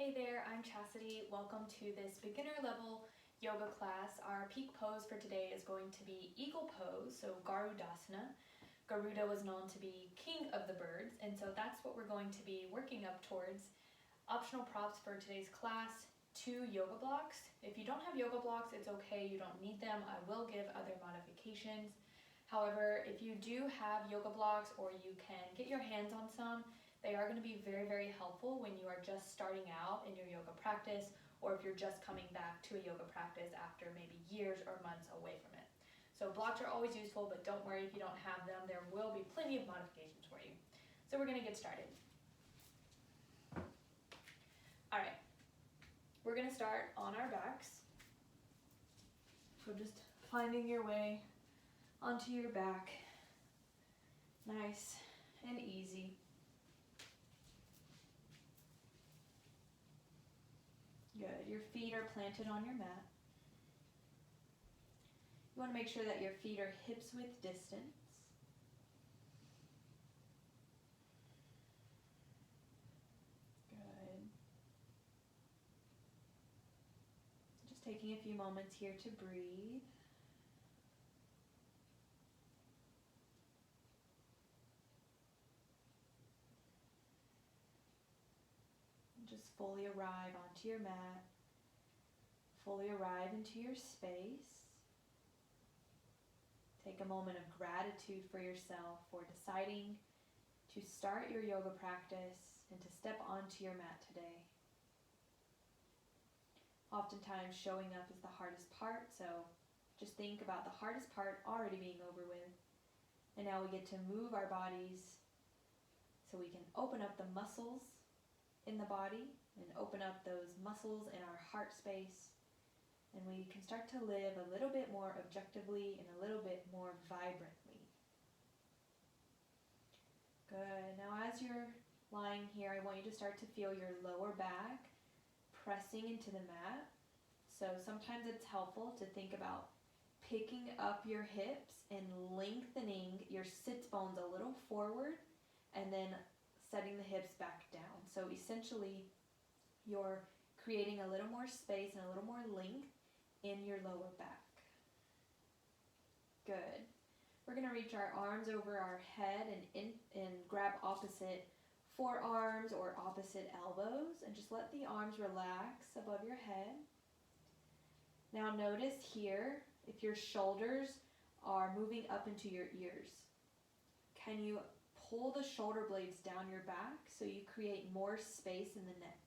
Hey there, I'm Chastity. Welcome to this beginner level yoga class. Our peak pose for today is going to be Eagle Pose, so Garudasana. Garuda was known to be king of the birds, and so that's what we're going to be working up towards. Optional props for today's class, 2 yoga blocks. If you don't have yoga blocks, it's okay, you don't need them. I will give other modifications. However, if you do have yoga blocks or you can get your hands on some, they are going to be very, very helpful when you are just starting out in your yoga practice, or if you're just coming back to a yoga practice after maybe years or months away from it. So blocks are always useful, but don't worry if you don't have them. There will be plenty of modifications for you. So we're going to get started. All right, we're going to start on our backs. So just finding your way onto your back, nice and easy. Good. Your feet are planted on your mat. You want to make sure that your feet are hips width distance. Good. Just taking a few moments here to breathe. Just fully arrive onto your mat, fully arrive into your space. Take a moment of gratitude for yourself for deciding to start your yoga practice and to step onto your mat today. Oftentimes showing up is the hardest part, so just think about the hardest part already being over with. And now we get to move our bodies so we can open up the muscles in the body and open up those muscles in our heart space, and we can start to live a little bit more objectively and a little bit more vibrantly. Good. Now as you're lying here, I want you to start to feel your lower back pressing into the mat. So sometimes it's helpful to think about picking up your hips and lengthening your sits bones a little forward and then setting the hips back down. So essentially, you're creating a little more space and a little more length in your lower back. Good. We're going to reach our arms over our head and grab opposite forearms or opposite elbows, and just let the arms relax above your head. Now notice here if your shoulders are moving up into your ears. Can you pull the shoulder blades down your back so you create more space in the neck?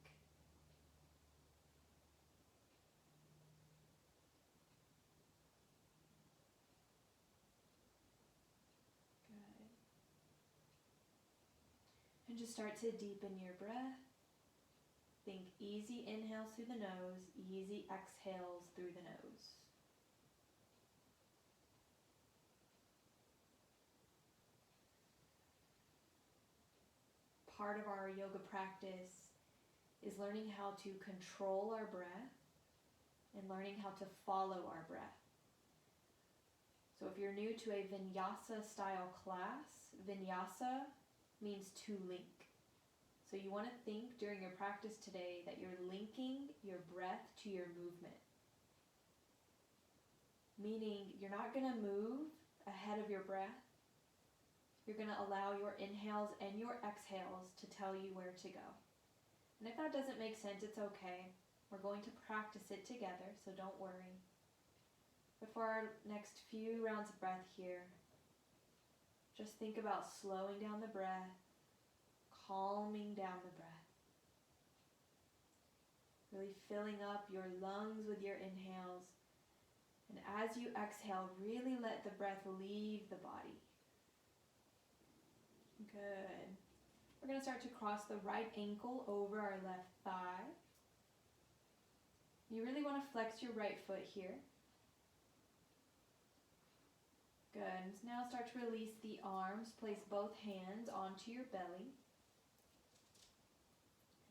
Good. And just start to deepen your breath. Think easy inhales through the nose, easy exhales through the nose. Part of our yoga practice is learning how to control our breath and learning how to follow our breath. So if you're new to a vinyasa style class, vinyasa means to link. So you want to think during your practice today that you're linking your breath to your movement. Meaning you're not going to move ahead of your breath. You're going to allow your inhales and your exhales to tell you where to go. And if that doesn't make sense, it's okay. We're going to practice it together, so don't worry. But for our next few rounds of breath here, just think about slowing down the breath, calming down the breath. Really filling up your lungs with your inhales. And as you exhale, really let the breath leave the body. Good. We're going to start to cross the right ankle over our left thigh. You really want to flex your right foot here. Good. Now start to release the arms. Place both hands onto your belly.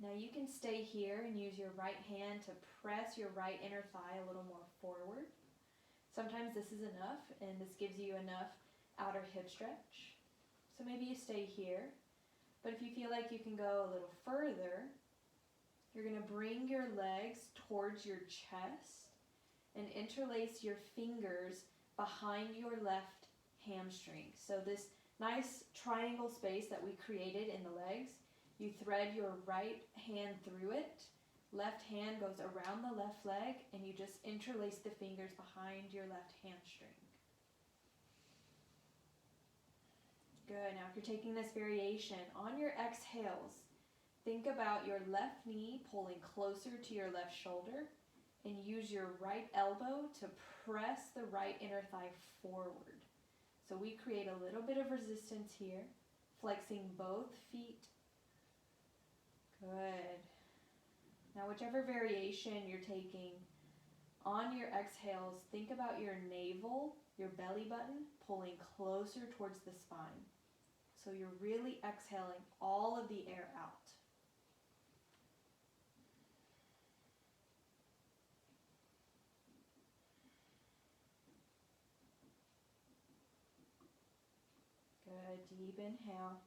Now you can stay here and use your right hand to press your right inner thigh a little more forward. Sometimes this is enough, and this gives you enough outer hip stretch. So maybe you stay here, but if you feel like you can go a little further, You're going to bring your legs towards your chest and interlace your fingers behind your left hamstring. So this nice triangle space that we created in the legs, you thread your right hand through it, left hand goes around the left leg, and you just interlace the fingers behind your left hamstring. Good. Now if you're taking this variation, on your exhales, think about your left knee pulling closer to your left shoulder and use your right elbow to press the right inner thigh forward. So we create a little bit of resistance here, flexing both feet. Good. Now whichever variation you're taking, on your exhales, think about your navel, your belly button, pulling closer towards the spine. So you're really exhaling all of the air out. Good, deep inhale.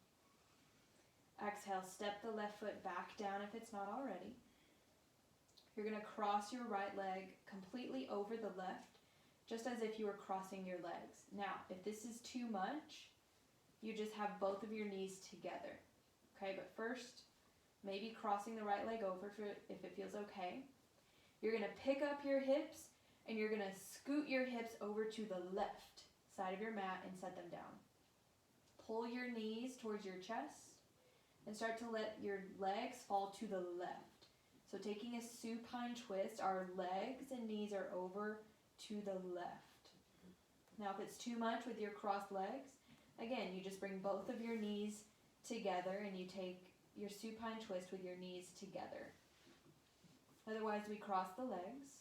Exhale, step the left foot back down if it's not already. You're going to cross your right leg completely over the left, just as if you were crossing your legs. Now, if this is too much, you just have both of your knees together. Okay, but first, maybe crossing the right leg over if it feels okay. You're going to pick up your hips and you're going to scoot your hips over to the left side of your mat and set them down. Pull your knees towards your chest and start to let your legs fall to the left. So taking a supine twist, our legs and knees are over to the left. Now if it's too much with your crossed legs, again, you just bring both of your knees together and you take your supine twist with your knees together. Otherwise, we cross the legs.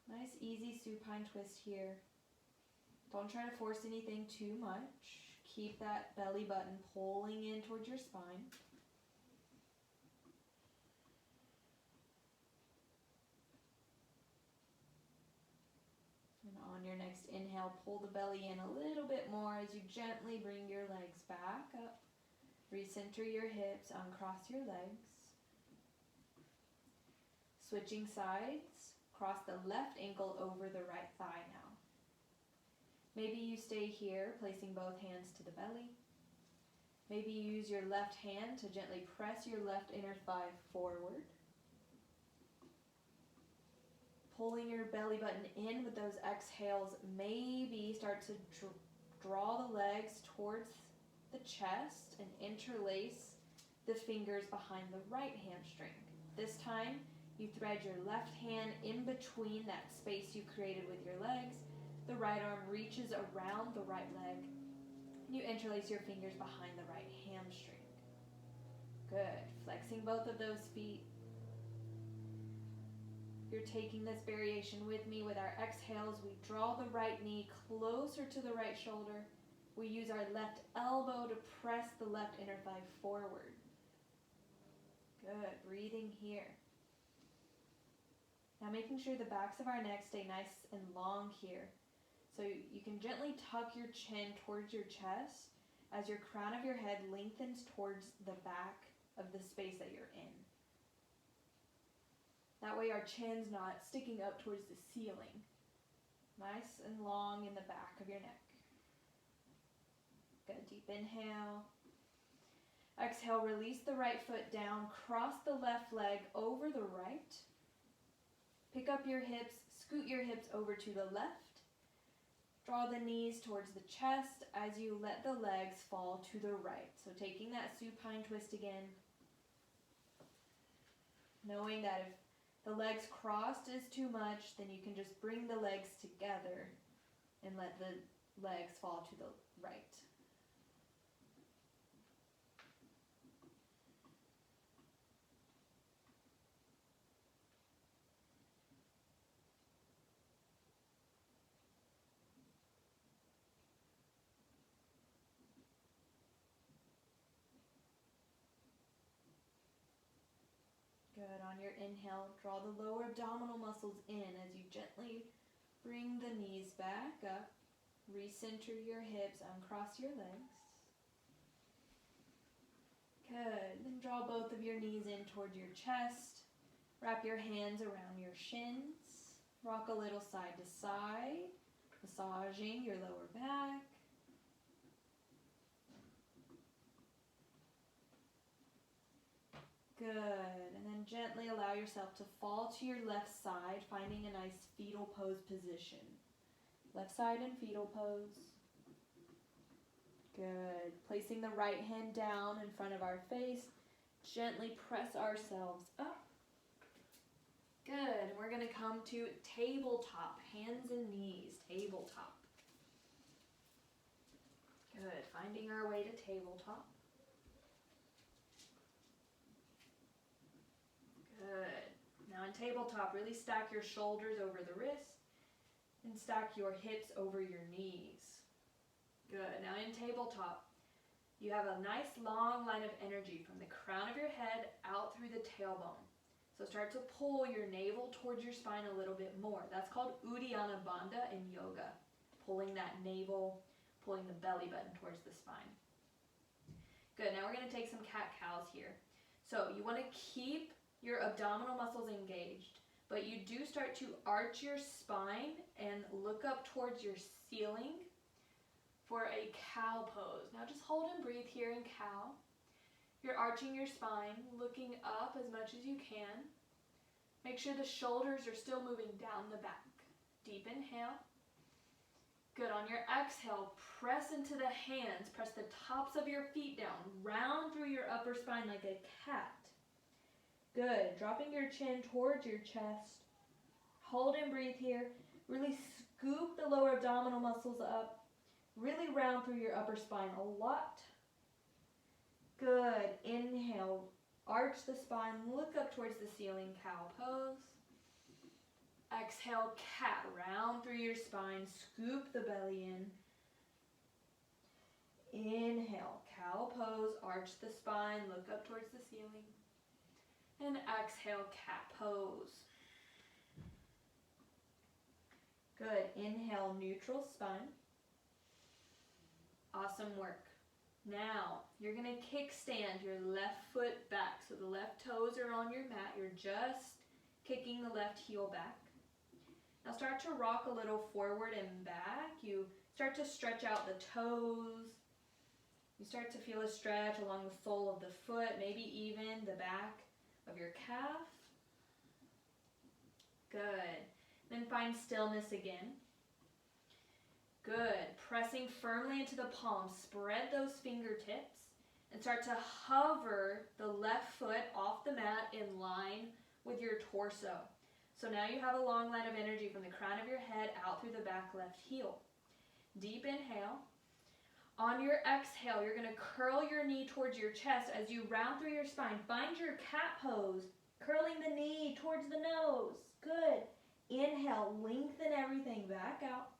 Nice, easy supine twist here. Don't try to force anything too much. Keep that belly button pulling in towards your spine. And on your next inhale, pull the belly in a little bit more as you gently bring your legs back up. Recenter your hips, uncross your legs. Switching sides, cross the left ankle over the right thigh now. Maybe you stay here, placing both hands to the belly. Maybe you use your left hand to gently press your left inner thigh forward. Pulling your belly button in with those exhales, maybe start to draw the legs towards the chest and interlace the fingers behind the right hamstring. This time, you thread your left hand in between that space you created with your legs. The right arm reaches around the right leg. You interlace your fingers behind the right hamstring. Good. Flexing both of those feet. You're taking this variation with me. With our exhales, we draw the right knee closer to the right shoulder. We use our left elbow to press the left inner thigh forward. Good. Breathing here. Now making sure the backs of our necks stay nice and long here. So you can gently tuck your chin towards your chest as your crown of your head lengthens towards the back of the space that you're in. That way our chin's not sticking up towards the ceiling. Nice and long in the back of your neck. Good, deep inhale. Exhale, release the right foot down, cross the left leg over the right. Pick up your hips, scoot your hips over to the left. Draw the knees towards the chest as you let the legs fall to the right. So taking that supine twist again. Knowing that if the legs crossed is too much, then you can just bring the legs together and let the legs fall to the right. Good. On your inhale, draw the lower abdominal muscles in as you gently bring the knees back up. Recenter your hips, uncross your legs. Good. Then Draw both of your knees in toward your chest. Wrap your hands around your shins. Rock a little side to side, massaging your lower back. Good. And then gently allow yourself to fall to your left side, finding a nice fetal pose position. Left side in fetal pose. Good. Placing the right hand down in front of our face. Gently press ourselves up. Good. We're going to come to tabletop. Hands and knees. Tabletop. Good. Finding our way to tabletop. Good. Now in tabletop, really stack your shoulders over the wrists and stack your hips over your knees. Good. Now in tabletop, you have a nice long line of energy from the crown of your head out through the tailbone. So start to pull your navel towards your spine a little bit more. That's called Uddiyana Bandha in yoga. Pulling that navel, pulling the belly button towards the spine. Good. Now we're going to take some cat-cows here. So you want to keep your abdominal muscles engaged, but you do start to arch your spine and look up towards your ceiling for a cow pose. Now just hold and breathe here in cow. You're arching your spine, looking up as much as you can. Make sure the shoulders are still moving down the back. Deep inhale. Good. On your exhale, press into the hands. Press the tops of your feet down. Round through your upper spine like a cat. Good. Dropping your chin towards your chest. Hold and breathe here. Really scoop the lower abdominal muscles up. Really round through your upper spine a lot. Good. Inhale. Arch the spine. Look up towards the ceiling. Cow pose. Exhale. Cat. Round through your spine. Scoop the belly in. Inhale. Cow pose. Arch the spine. Look up towards the ceiling. And exhale. Cat pose. Good. Inhale. Neutral spine. Awesome work. Now, you're going to kickstand your left foot back. So the left toes are on your mat. You're just kicking the left heel back. Now start to rock a little forward and back. You start to stretch out the toes. You start to feel a stretch along the sole of the foot, maybe even the back of your calf. Good. Then find stillness again. Good. Pressing firmly into the palms. Spread those fingertips and start to hover the left foot off the mat in line with your torso. So now you have a long line of energy from the crown of your head out through the back left heel. Deep inhale. On your exhale, you're going to curl your knee towards your chest as you round through your spine. Find your cat pose, curling the knee towards the nose. Good. Inhale, lengthen everything back out.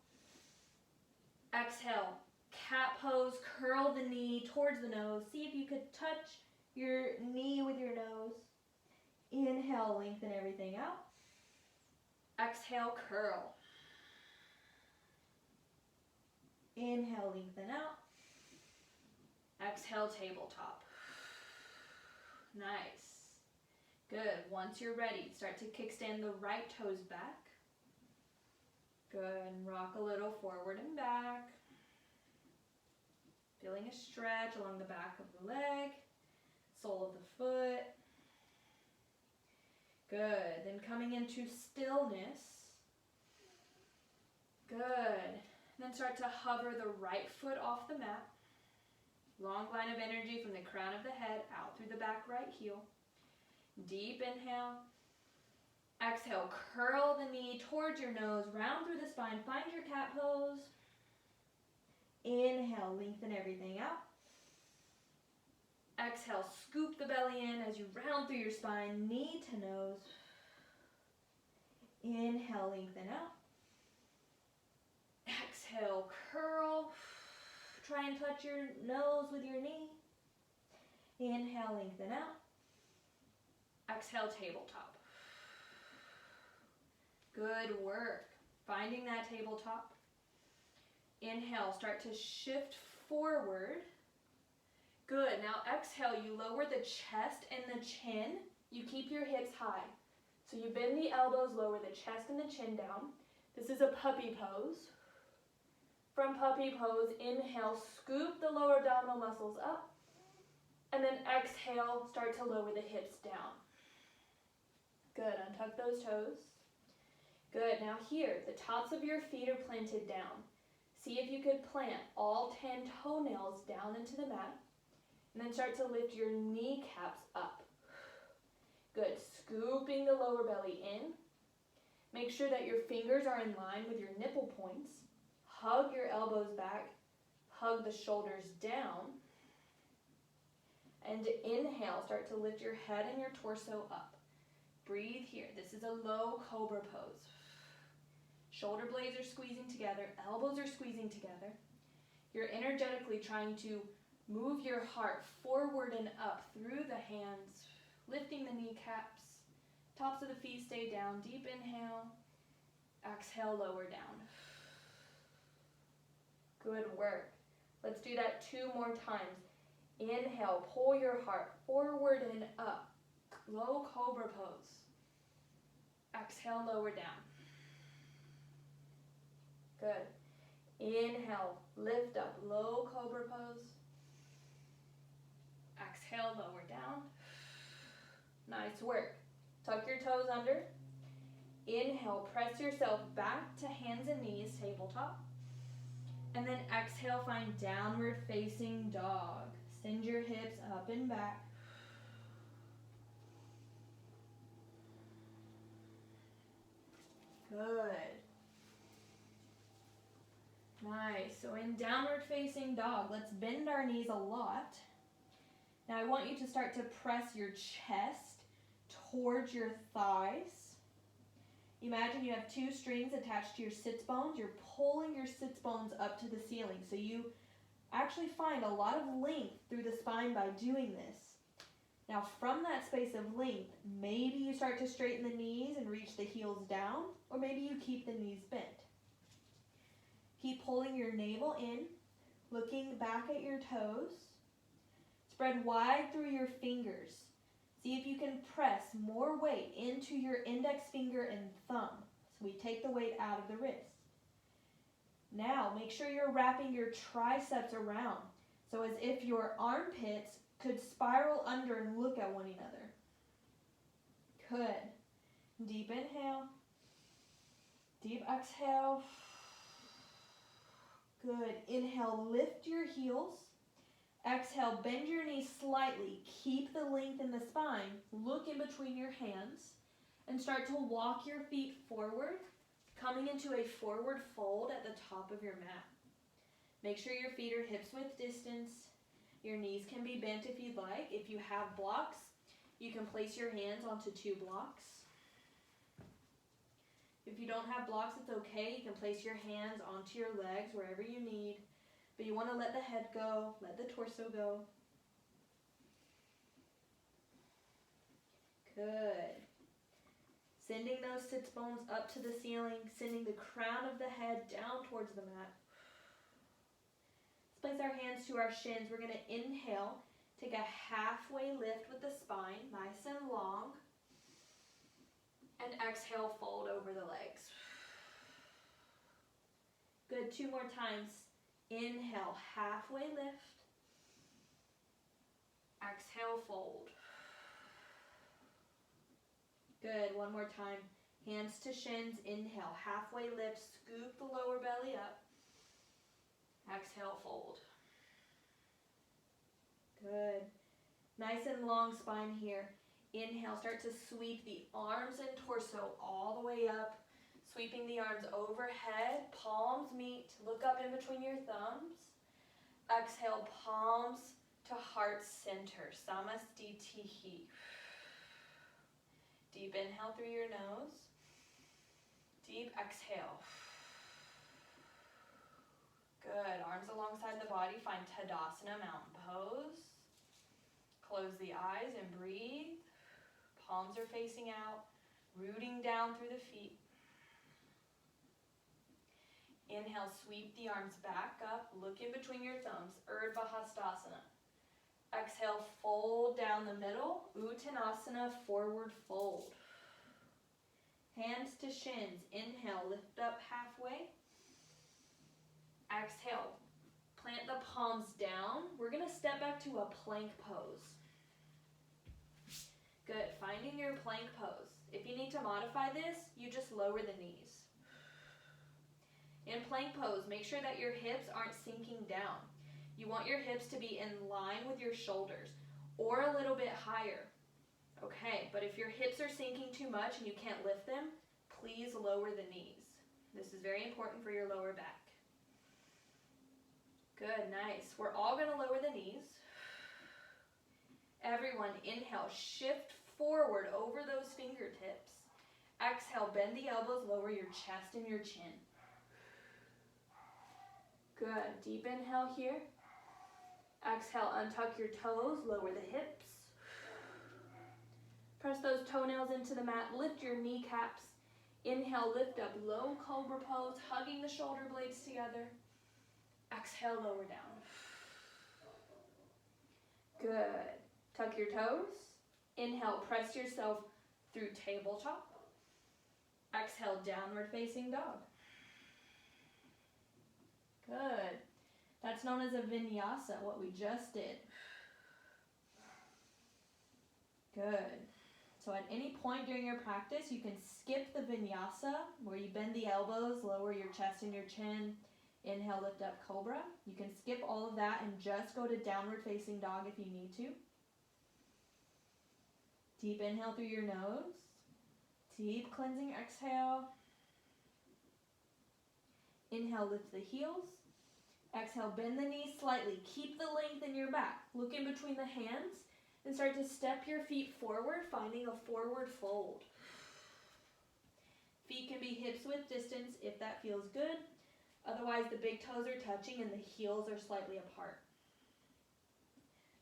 Exhale, cat pose, curl the knee towards the nose. See if you could touch your knee with your nose. Inhale, lengthen everything out. Exhale, curl. Inhale, lengthen out. Exhale, tabletop. Nice. Good. Once you're ready, start to kickstand the right toes back. Good. And rock a little forward and back. Feeling a stretch along the back of the leg, sole of the foot. Good. Then coming into stillness. Good. Then start to hover the right foot off the mat. Long line of energy from the crown of the head out through the back right heel. Deep inhale. Exhale, curl the knee towards your nose, round through the spine. Find your cat pose. Inhale, lengthen everything out. Exhale, scoop the belly in as you round through your spine, knee to nose. Inhale, lengthen out. Exhale, curl. Try and touch your nose with your knee. Inhale, lengthen out. Exhale, tabletop. Good work. Finding that tabletop. Inhale, start to shift forward. Good. Now exhale, you lower the chest and the chin. You keep your hips high. So you bend the elbows, lower the chest and the chin down. This is a puppy pose. From puppy pose, inhale, scoop the lower abdominal muscles up. And then exhale, start to lower the hips down. Good. Untuck those toes. Good. Now here, the tops of your feet are planted down. See if you could plant all 10 toenails down into the mat. And then start to lift your kneecaps up. Good. Scooping the lower belly in. Make sure that your fingers are in line with your nipple points. Hug your elbows back. Hug the shoulders down. And inhale, start to lift your head and your torso up. Breathe here. This is a low Cobra Pose. Shoulder blades are squeezing together. Elbows are squeezing together. You're energetically trying to move your heart forward and up through the hands, lifting the kneecaps. Tops of the feet stay down. Deep inhale. Exhale, lower down. Good work. Let's do that 2 more times. Inhale, pull your heart forward and up. Low Cobra Pose. Exhale, lower down. Good. Inhale, lift up, low Cobra Pose. Exhale, lower down. Nice work. Tuck your toes under. Inhale, press yourself back to hands and knees, tabletop. And then exhale, find downward facing dog. Send your hips up and back. Good. Nice. So in downward facing dog, let's bend our knees a lot. Now I want you to start to press your chest towards your thighs. Imagine you have 2 strings attached to your sits bones. You're pulling your sits bones up to the ceiling. So you actually find a lot of length through the spine by doing this. Now from that space of length, maybe you start to straighten the knees and reach the heels down, or maybe you keep the knees bent. Keep pulling your navel in, looking back at your toes. Spread wide through your fingers. See if you can press more weight into your index finger and thumb. So we take the weight out of the wrist. Now make sure you're wrapping your triceps around. So as if your armpits could spiral under and look at one another. Good. Deep inhale. Deep exhale. Good. Inhale, lift your heels. Exhale, bend your knees slightly. Keep the length in the spine. Look in between your hands. And start to walk your feet forward, coming into a forward fold at the top of your mat. Make sure your feet are hips width distance. Your knees can be bent if you'd like. If you have blocks, you can place your hands onto 2 blocks. If you don't have blocks, it's okay. You can place your hands onto your legs wherever you need. But you want to let the head go, let the torso go. Good. Sending those sits bones up to the ceiling, sending the crown of the head down towards the mat. Let's place our hands to our shins. We're going to inhale, take a halfway lift with the spine, nice and long. And exhale, fold over the legs. Good, 2 more times. Inhale, halfway lift. Exhale, fold. Good, 1 more time. Hands to shins, inhale, halfway lift, scoop the lower belly up. Exhale, fold. Good. Nice and long spine here. Inhale, start to sweep the arms and torso all the way up. Sweeping the arms overhead, palms meet, look up in between your thumbs. Exhale, palms to heart center, samastitihi. Deep inhale through your nose. Deep exhale. Good, arms alongside the body, find Tadasana, mountain pose. Close the eyes and breathe. Palms are facing out, rooting down through the feet. Inhale, sweep the arms back up, look in between your thumbs, Urdhva Hastasana. Exhale, fold down the middle. Uttanasana, forward fold. Hands to shins. Inhale, lift up halfway. Exhale, plant the palms down. We're going to step back to a plank pose. Good, finding your plank pose. If you need to modify this, you just lower the knees. In plank pose, make sure that your hips aren't sinking down. You want your hips to be in line with your shoulders or a little bit higher. Okay, but if your hips are sinking too much and you can't lift them, please lower the knees. This is very important for your lower back. Good, nice. We're all going to lower the knees. Everyone, inhale, shift forward over those fingertips. Exhale, bend the elbows, lower your chest and your chin. Good, deep inhale here. Exhale, untuck your toes, lower the hips. Press those toenails into the mat, lift your kneecaps. Inhale, lift up, low Cobra Pose, hugging the shoulder blades together. Exhale, lower down. Good. Tuck your toes. Inhale, press yourself through tabletop. Exhale, downward facing dog. Good. That's known as a vinyasa, what we just did. Good. So at any point during your practice, you can skip the vinyasa, where you bend the elbows, lower your chest and your chin. Inhale, lift up, cobra. You can skip all of that and just go to downward facing dog if you need to. Deep inhale through your nose. Deep cleansing exhale. Inhale, lift the heels. Exhale, bend the knees slightly. Keep the length in your back. Look in between the hands and start to step your feet forward, finding a forward fold. Feet can be hips width distance if that feels good. Otherwise, the big toes are touching and the heels are slightly apart.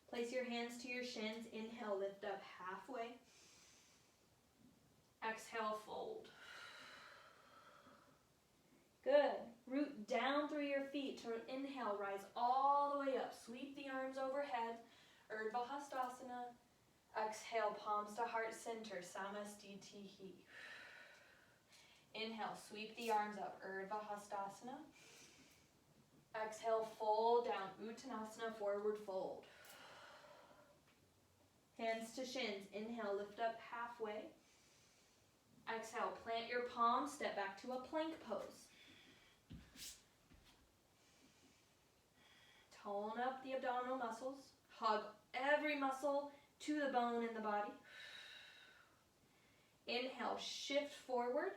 Place your hands to your shins. Inhale, lift up halfway. Exhale, fold. Good. Root down through your feet to inhale, rise all the way up. Sweep the arms overhead. Urdhva Hastasana. Exhale, palms to heart center. Samastitihi. Inhale, sweep the arms up. Urdhva Hastasana. Exhale, fold down. Uttanasana, forward fold. Hands to shins. Inhale, lift up halfway. Exhale, plant your palms, step back to a plank pose. Tone up the abdominal muscles. Hug every muscle to the bone in the body. Inhale, shift forward.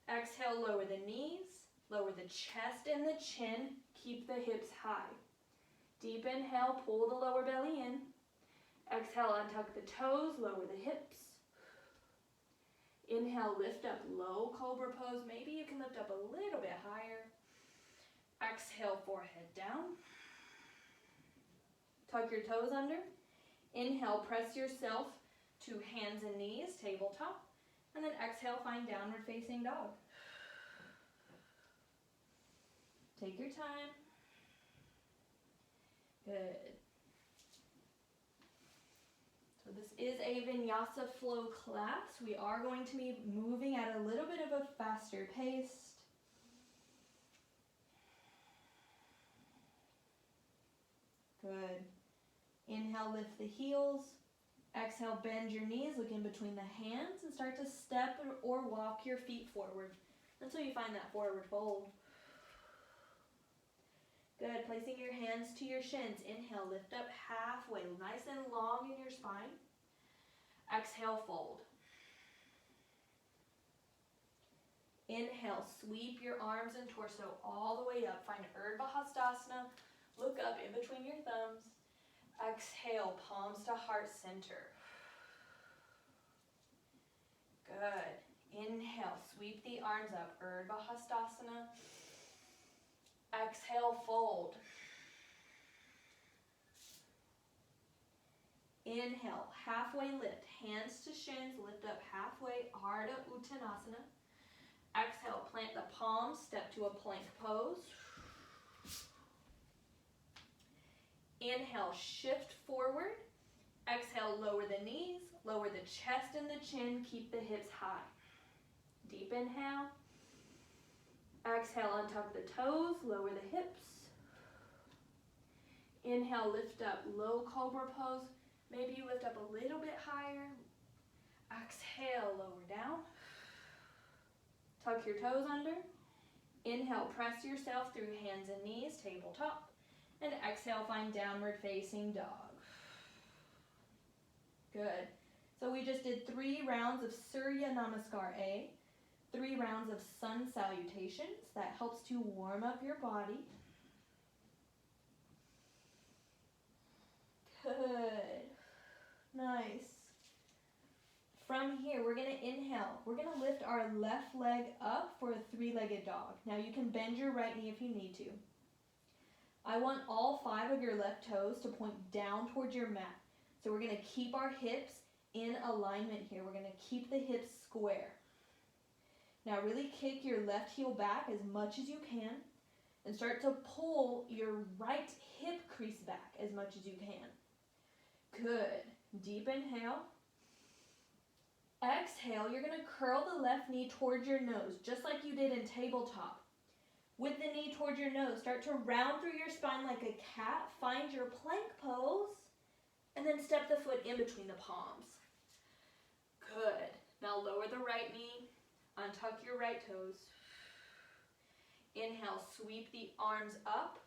Exhale, lower the knees, lower the chest and the chin. Keep the hips high. Deep inhale, pull the lower belly in. Exhale, untuck the toes, lower the hips. Inhale, lift up, low Cobra Pose. Maybe you can lift up a little bit higher. Exhale, forehead down. Tuck your toes under. Inhale, press yourself to hands and knees, tabletop. And then exhale, find downward facing dog. Take your time. Good. So this is a vinyasa flow class. We are going to be moving at a little bit of a faster pace. Good. Inhale, lift the heels. Exhale, bend your knees, look in between the hands, and start to step or walk your feet forward until you find that forward fold. Good, placing your hands to your shins. Inhale, lift up halfway, nice and long in your spine. Exhale, fold. Inhale, sweep your arms and torso all the way up. Find Urdhva Hastasana. Look up in between your thumbs. Exhale, palms to heart center. Good. Inhale, sweep the arms up. Urdhva Hastasana. Exhale, fold. Inhale, halfway lift. Hands to shins, lift up halfway. Ardha Uttanasana. Exhale, plant the palms, step to a plank pose. Inhale, shift forward. Exhale, lower the knees, lower the chest and the chin, keep the hips high. Deep inhale. Exhale, untuck the toes, lower the hips. Inhale, lift up, low Cobra Pose. Maybe you lift up a little bit higher. Exhale, lower down. Tuck your toes under. Inhale, press yourself through hands and knees, tabletop. And exhale, find downward facing dog. Good. So we just did 3 rounds of Surya Namaskar A, 3 rounds of sun salutations. That helps to warm up your body. Good. Nice. From here, we're going to inhale. We're going to lift our left leg up for a 3-legged dog. Now you can bend your right knee if you need to. I want all 5 of your left toes to point down towards your mat. So we're going to keep our hips in alignment here. We're going to keep the hips square. Now really kick your left heel back as much as you can and start to pull your right hip crease back as much as you can. Good. Deep inhale. Exhale, you're going to curl the left knee towards your nose, just like you did in tabletop. With the knee towards your nose, start to round through your spine like a cat. Find your plank pose, and then step the foot in between the palms. Good. Now lower the right knee, untuck your right toes. Inhale, sweep the arms up,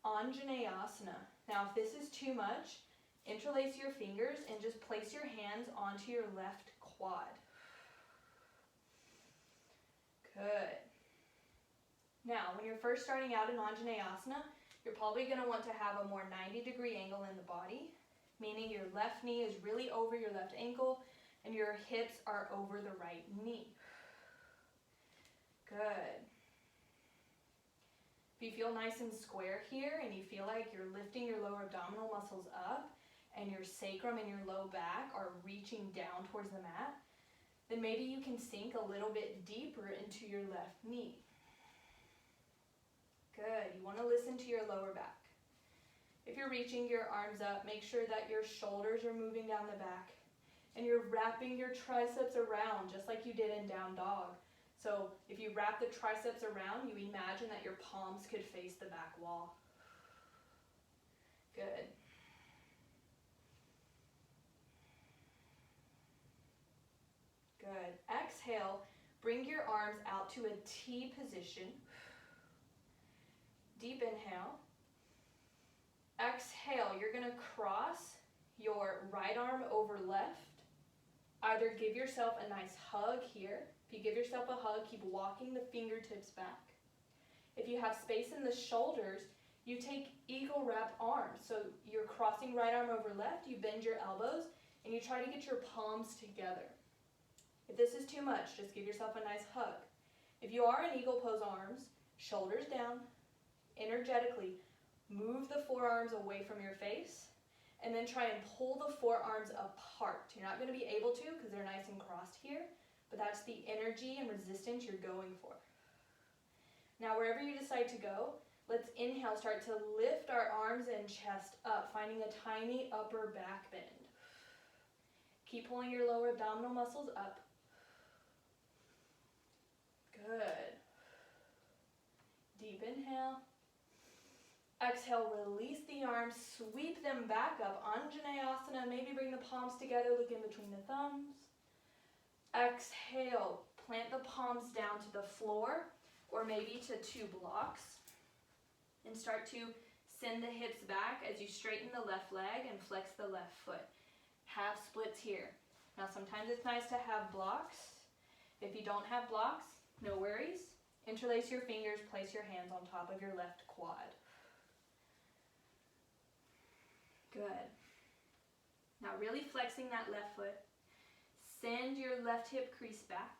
Anjaneyasana. Now if this is too much, interlace your fingers and just place your hands onto your left quad. Good. Now, when you're first starting out in Anjaneyasana, you're probably going to want to have a more 90-degree angle in the body, meaning your left knee is really over your left ankle and your hips are over the right knee. Good. If you feel nice and square here and you feel like you're lifting your lower abdominal muscles up and your sacrum and your low back are reaching down towards the mat, then maybe you can sink a little bit deeper into your left knee. Good. You want to listen to your lower back. If you're reaching your arms up, make sure that your shoulders are moving down the back and you're wrapping your triceps around just like you did in down dog. So if you wrap the triceps around, you imagine that your palms could face the back wall. Good. Good. Exhale, bring your arms out to a T position. Deep inhale. Exhale, you're going to cross your right arm over left. Either give yourself a nice hug here. If you give yourself a hug, keep walking the fingertips back. If you have space in the shoulders, you take eagle wrap arms. So you're crossing right arm over left, you bend your elbows, and you try to get your palms together. If this is too much, just give yourself a nice hug. If you are in eagle pose arms, shoulders down, energetically move the forearms away from your face, and then try and pull the forearms apart. You're not going to be able to because they're nice and crossed here, but that's the energy and resistance you're going for. Now, wherever you decide to go, let's inhale, start to lift our arms and chest up, finding a tiny upper back bend. Keep pulling your lower abdominal muscles up. Good. Deep inhale. Exhale, release the arms, sweep them back up. Anjaneyasana, maybe bring the palms together, look in between the thumbs. Exhale, plant the palms down to the floor or maybe to 2 blocks. And start to send the hips back as you straighten the left leg and flex the left foot. Half splits here. Now sometimes it's nice to have blocks. If you don't have blocks, no worries. Interlace your fingers, place your hands on top of your left quad. Good. Now really flexing that left foot. Send your left hip crease back.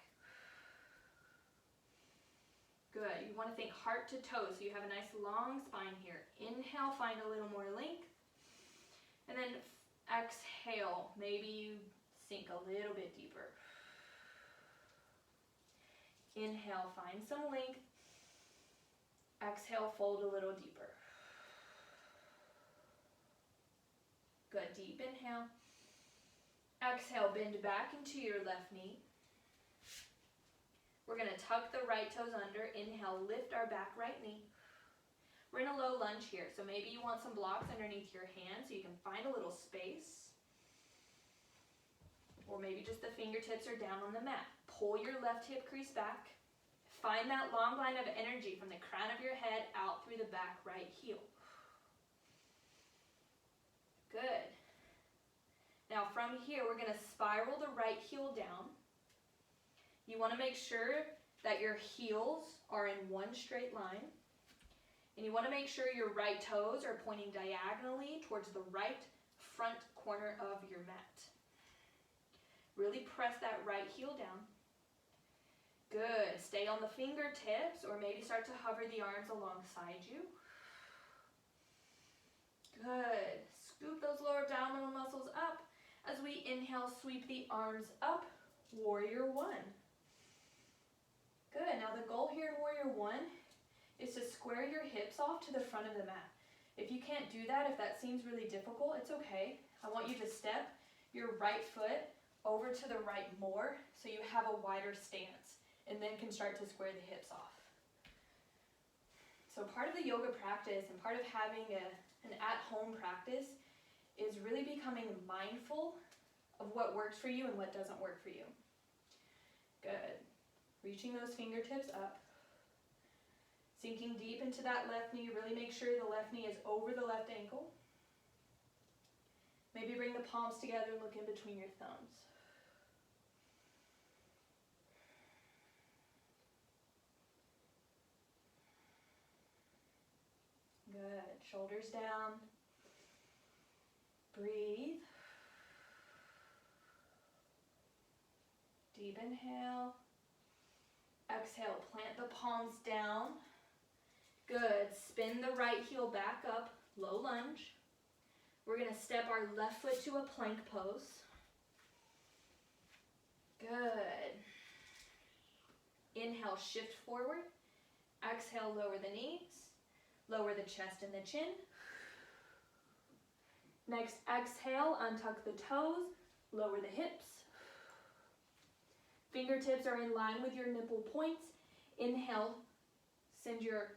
Good. You want to think heart to toe, so you have a nice long spine here. Inhale, find a little more length. And then exhale, maybe you sink a little bit deeper. Inhale, find some length. Exhale, fold a little deeper. Good, deep inhale. Exhale, bend back into your left knee. We're going to tuck the right toes under. Inhale, lift our back right knee. We're in a low lunge here, so maybe you want some blocks underneath your hands so you can find a little space. Or maybe just the fingertips are down on the mat. Pull your left hip crease back. Find that long line of energy from the crown of your head out through the back right heel. Good. Now from here, we're going to spiral the right heel down. You want to make sure that your heels are in one straight line. And you want to make sure your right toes are pointing diagonally towards the right front corner of your mat. Really press that right heel down. Good. Stay on the fingertips or maybe start to hover the arms alongside you. Good. Scoop those lower abdominal muscles up. As we inhale, sweep the arms up. Warrior One. Good. Now the goal here in Warrior One is to square your hips off to the front of the mat. If you can't do that, if that seems really difficult, it's okay. I want you to step your right foot over to the right more so you have a wider stance and then can start to square the hips off. So part of the yoga practice and part of having an at-home practice is really becoming mindful of what works for you and what doesn't work for you. Good. Reaching those fingertips up. Sinking deep into that left knee. Really make sure the left knee is over the left ankle. Maybe bring the palms together and look in between your thumbs. Good. Shoulders down. Breathe. Deep inhale. Exhale, plant the palms down. Good. Spin the right heel back up, low lunge. We're going to step our left foot to a plank pose. Good. Inhale, shift forward. Exhale, lower the knees. Lower the chest and the chin. Next, exhale, untuck the toes, lower the hips. Fingertips are in line with your nipple points. Inhale, send your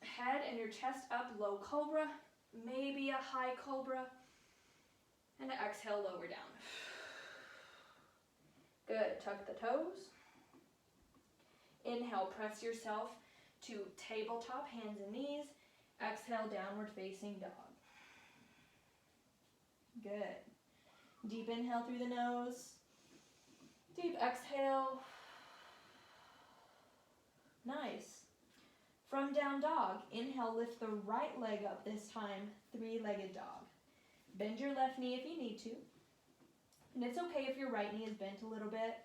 head and your chest up, low cobra, maybe a high cobra. And exhale, lower down. Good, tuck the toes. Inhale, press yourself to tabletop, hands and knees. Exhale, downward facing dog. Good. Deep inhale through the nose. Deep exhale. Nice. From down dog, inhale, lift the right leg up this time, three-legged dog. Bend your left knee if you need to. And it's okay if your right knee is bent a little bit.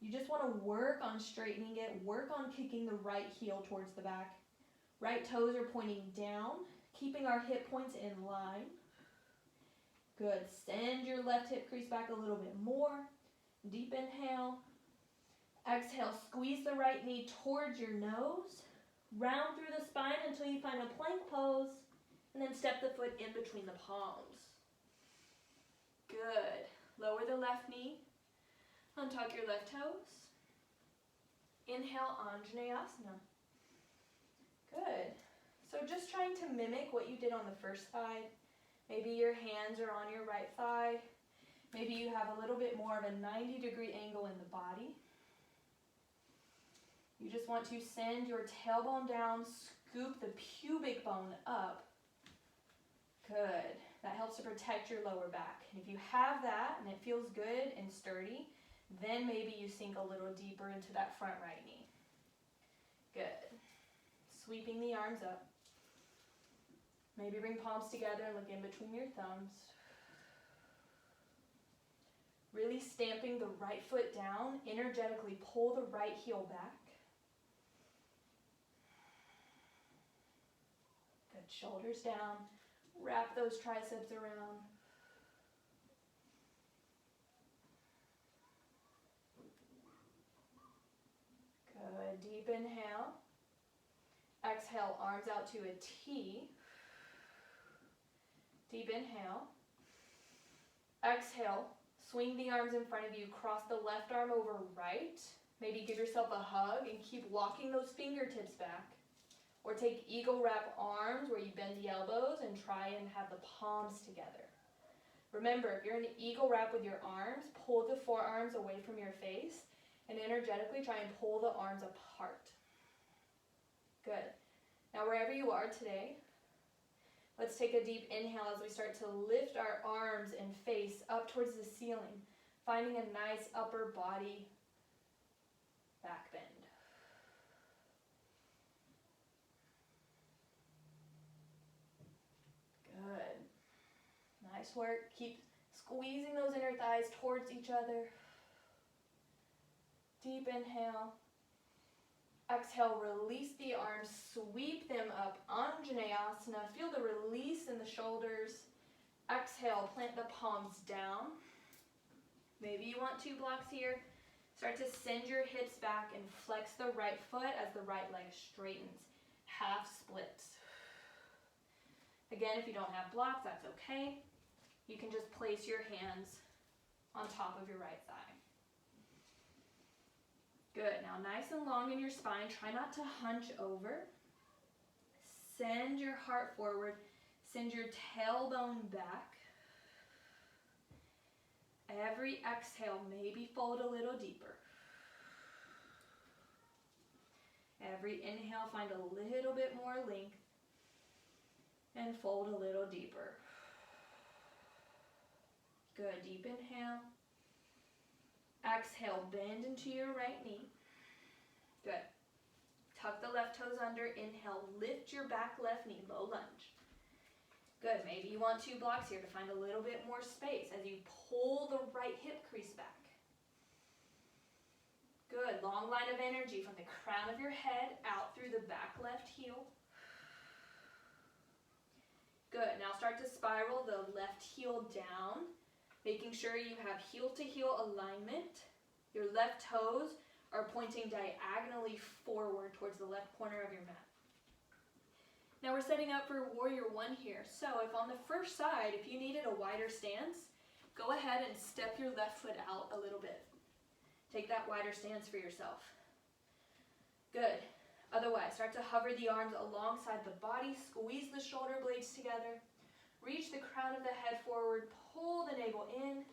You just want to work on straightening it, work on kicking the right heel towards the back. Right toes are pointing down, keeping our hip points in line. Good. Send your left hip crease back a little bit more. Deep inhale. Exhale, squeeze the right knee towards your nose. Round through the spine until you find a plank pose. And then step the foot in between the palms. Good. Lower the left knee. Untuck your left toes. Inhale, Anjaneyasana. Good. So just trying to mimic what you did on the first side. Maybe your hands are on your right thigh. Maybe you have a little bit more of a 90-degree angle in the body. You just want to send your tailbone down, scoop the pubic bone up. Good. That helps to protect your lower back. And if you have that and it feels good and sturdy, then maybe you sink a little deeper into that front right knee. Good. Sweeping the arms up. Maybe bring palms together and look in between your thumbs. Really stamping the right foot down. Energetically pull the right heel back. Good. Shoulders down. Wrap those triceps around. Good. Deep inhale. Exhale, arms out to a T. Deep inhale. Exhale, swing the arms in front of you, cross the left arm over right. Maybe give yourself a hug and keep walking those fingertips back. Or take eagle wrap arms where you bend the elbows and try and have the palms together. Remember, if you're in eagle wrap with your arms, pull the forearms away from your face and energetically try and pull the arms apart. Good. Now wherever you are today, let's take a deep inhale as we start to lift our arms and face up towards the ceiling, finding a nice upper body back bend. Good. Nice work. Keep squeezing those inner thighs towards each other. Deep inhale. Exhale, release the arms, sweep them up. Anjaneyasana. Feel the release in the shoulders. Exhale, plant the palms down. Maybe you want 2 blocks here. Start to send your hips back and flex the right foot as the right leg straightens. Half splits. Again, if you don't have blocks, that's okay. You can just place your hands on top of your right thigh. Good. Now nice and long in your spine. Try not to hunch over. Send your heart forward. Send your tailbone back. Every exhale, maybe fold a little deeper. Every inhale, find a little bit more length and fold a little deeper. Good. Deep inhale. Exhale, bend into your right knee. Good. Tuck the left toes under. Inhale, lift your back left knee, low lunge. Good. Maybe you want 2 blocks here to find a little bit more space as you pull the right hip crease back. Good. Long line of energy from the crown of your head out through the back left heel. Good. Now start to spiral the left heel down, making sure you have heel to heel alignment. Your left toes are pointing diagonally forward towards the left corner of your mat. Now we're setting up for Warrior One here. So if on the first side, if you needed a wider stance, go ahead and step your left foot out a little bit. Take that wider stance for yourself. Good. Otherwise, start to hover the arms alongside the body, squeeze the shoulder blades together, reach the crown of the head forward, pull the navel in,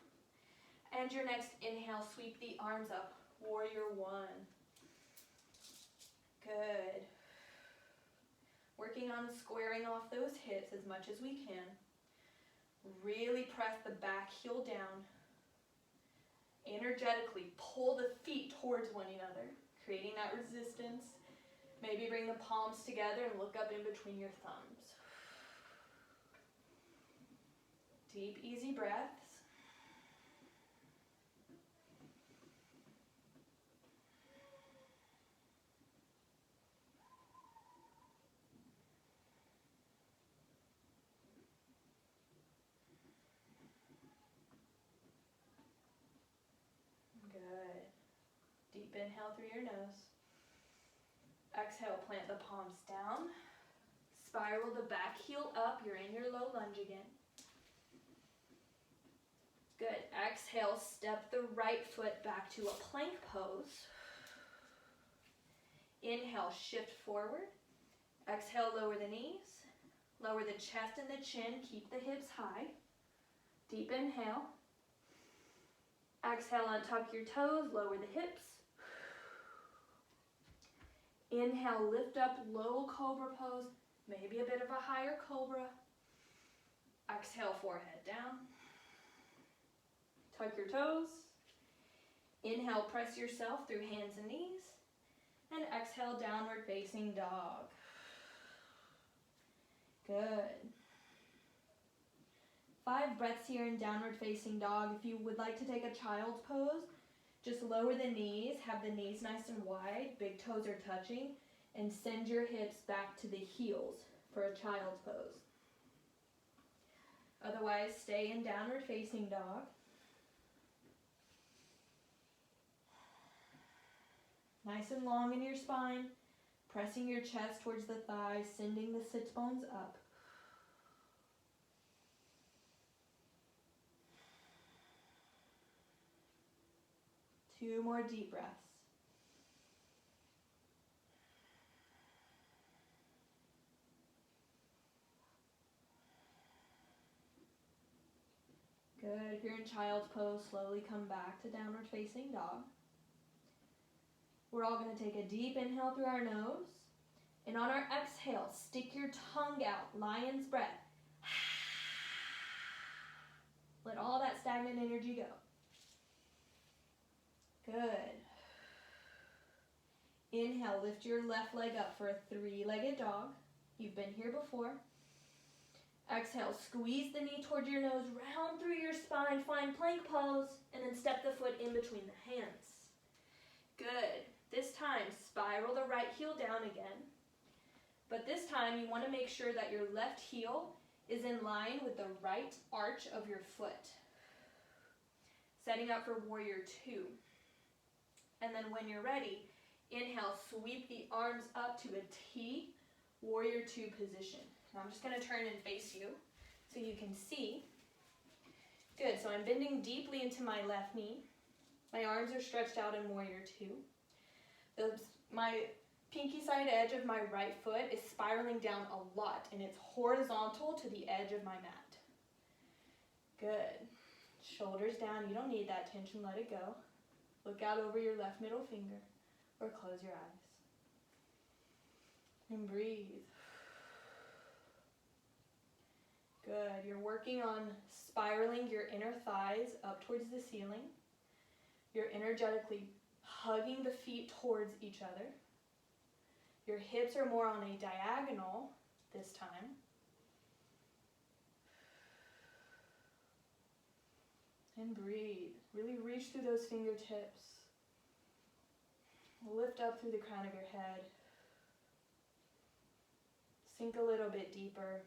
and your next inhale, sweep the arms up, Warrior One. Good. Working on squaring off those hips as much as we can. Really press the back heel down. Energetically pull the feet towards one another, creating that resistance. Maybe bring the palms together and look up in between your thumbs. Deep, easy breaths. Good. Deep inhale through your nose. Exhale, plant the palms down. Spiral the back heel up. You're in your low lunge again. Good. Exhale, step the right foot back to a plank pose. Inhale, shift forward. Exhale, lower the knees. Lower the chest and the chin. Keep the hips high. Deep inhale. Exhale, untuck your toes, lower the hips. Inhale, lift up, low Cobra Pose. Maybe a bit of a higher Cobra. Exhale, forehead down. Tuck your toes. Inhale, press yourself through hands and knees. And exhale, downward facing dog. Good. 5 breaths here in downward facing dog. If you would like to take a child's pose, just lower the knees, have the knees nice and wide, big toes are touching, and send your hips back to the heels for a child's pose. Otherwise, stay in downward facing dog. Nice and long in your spine, pressing your chest towards the thighs, sending the sits bones up. 2 more deep breaths. Good. If you're in child's pose, slowly come back to downward facing dog. We're all going to take a deep inhale through our nose. And on our exhale, stick your tongue out, lion's breath. Let all that stagnant energy go. Good. Inhale, lift your left leg up for a 3-legged dog. You've been here before. Exhale, squeeze the knee towards your nose, round through your spine, find plank pose, and then step the foot in between the hands. Good. This time, spiral the right heel down again. But this time, you want to make sure that your left heel is in line with the right arch of your foot. Setting up for warrior 2. And then when you're ready, inhale, sweep the arms up to a T, warrior 2 position. Now I'm just going to turn and face you so you can see. Good, so I'm bending deeply into my left knee. My arms are stretched out in warrior 2. My pinky side edge of my right foot is spiraling down a lot, and it's horizontal to the edge of my mat. Good. Shoulders down. You don't need that tension. Let it go. Look out over your left middle finger or close your eyes. And breathe. Good. You're working on spiraling your inner thighs up towards the ceiling. You're energetically hugging the feet towards each other. Your hips are more on a diagonal this time. And breathe. Really reach through those fingertips. Lift up through the crown of your head. Sink a little bit deeper.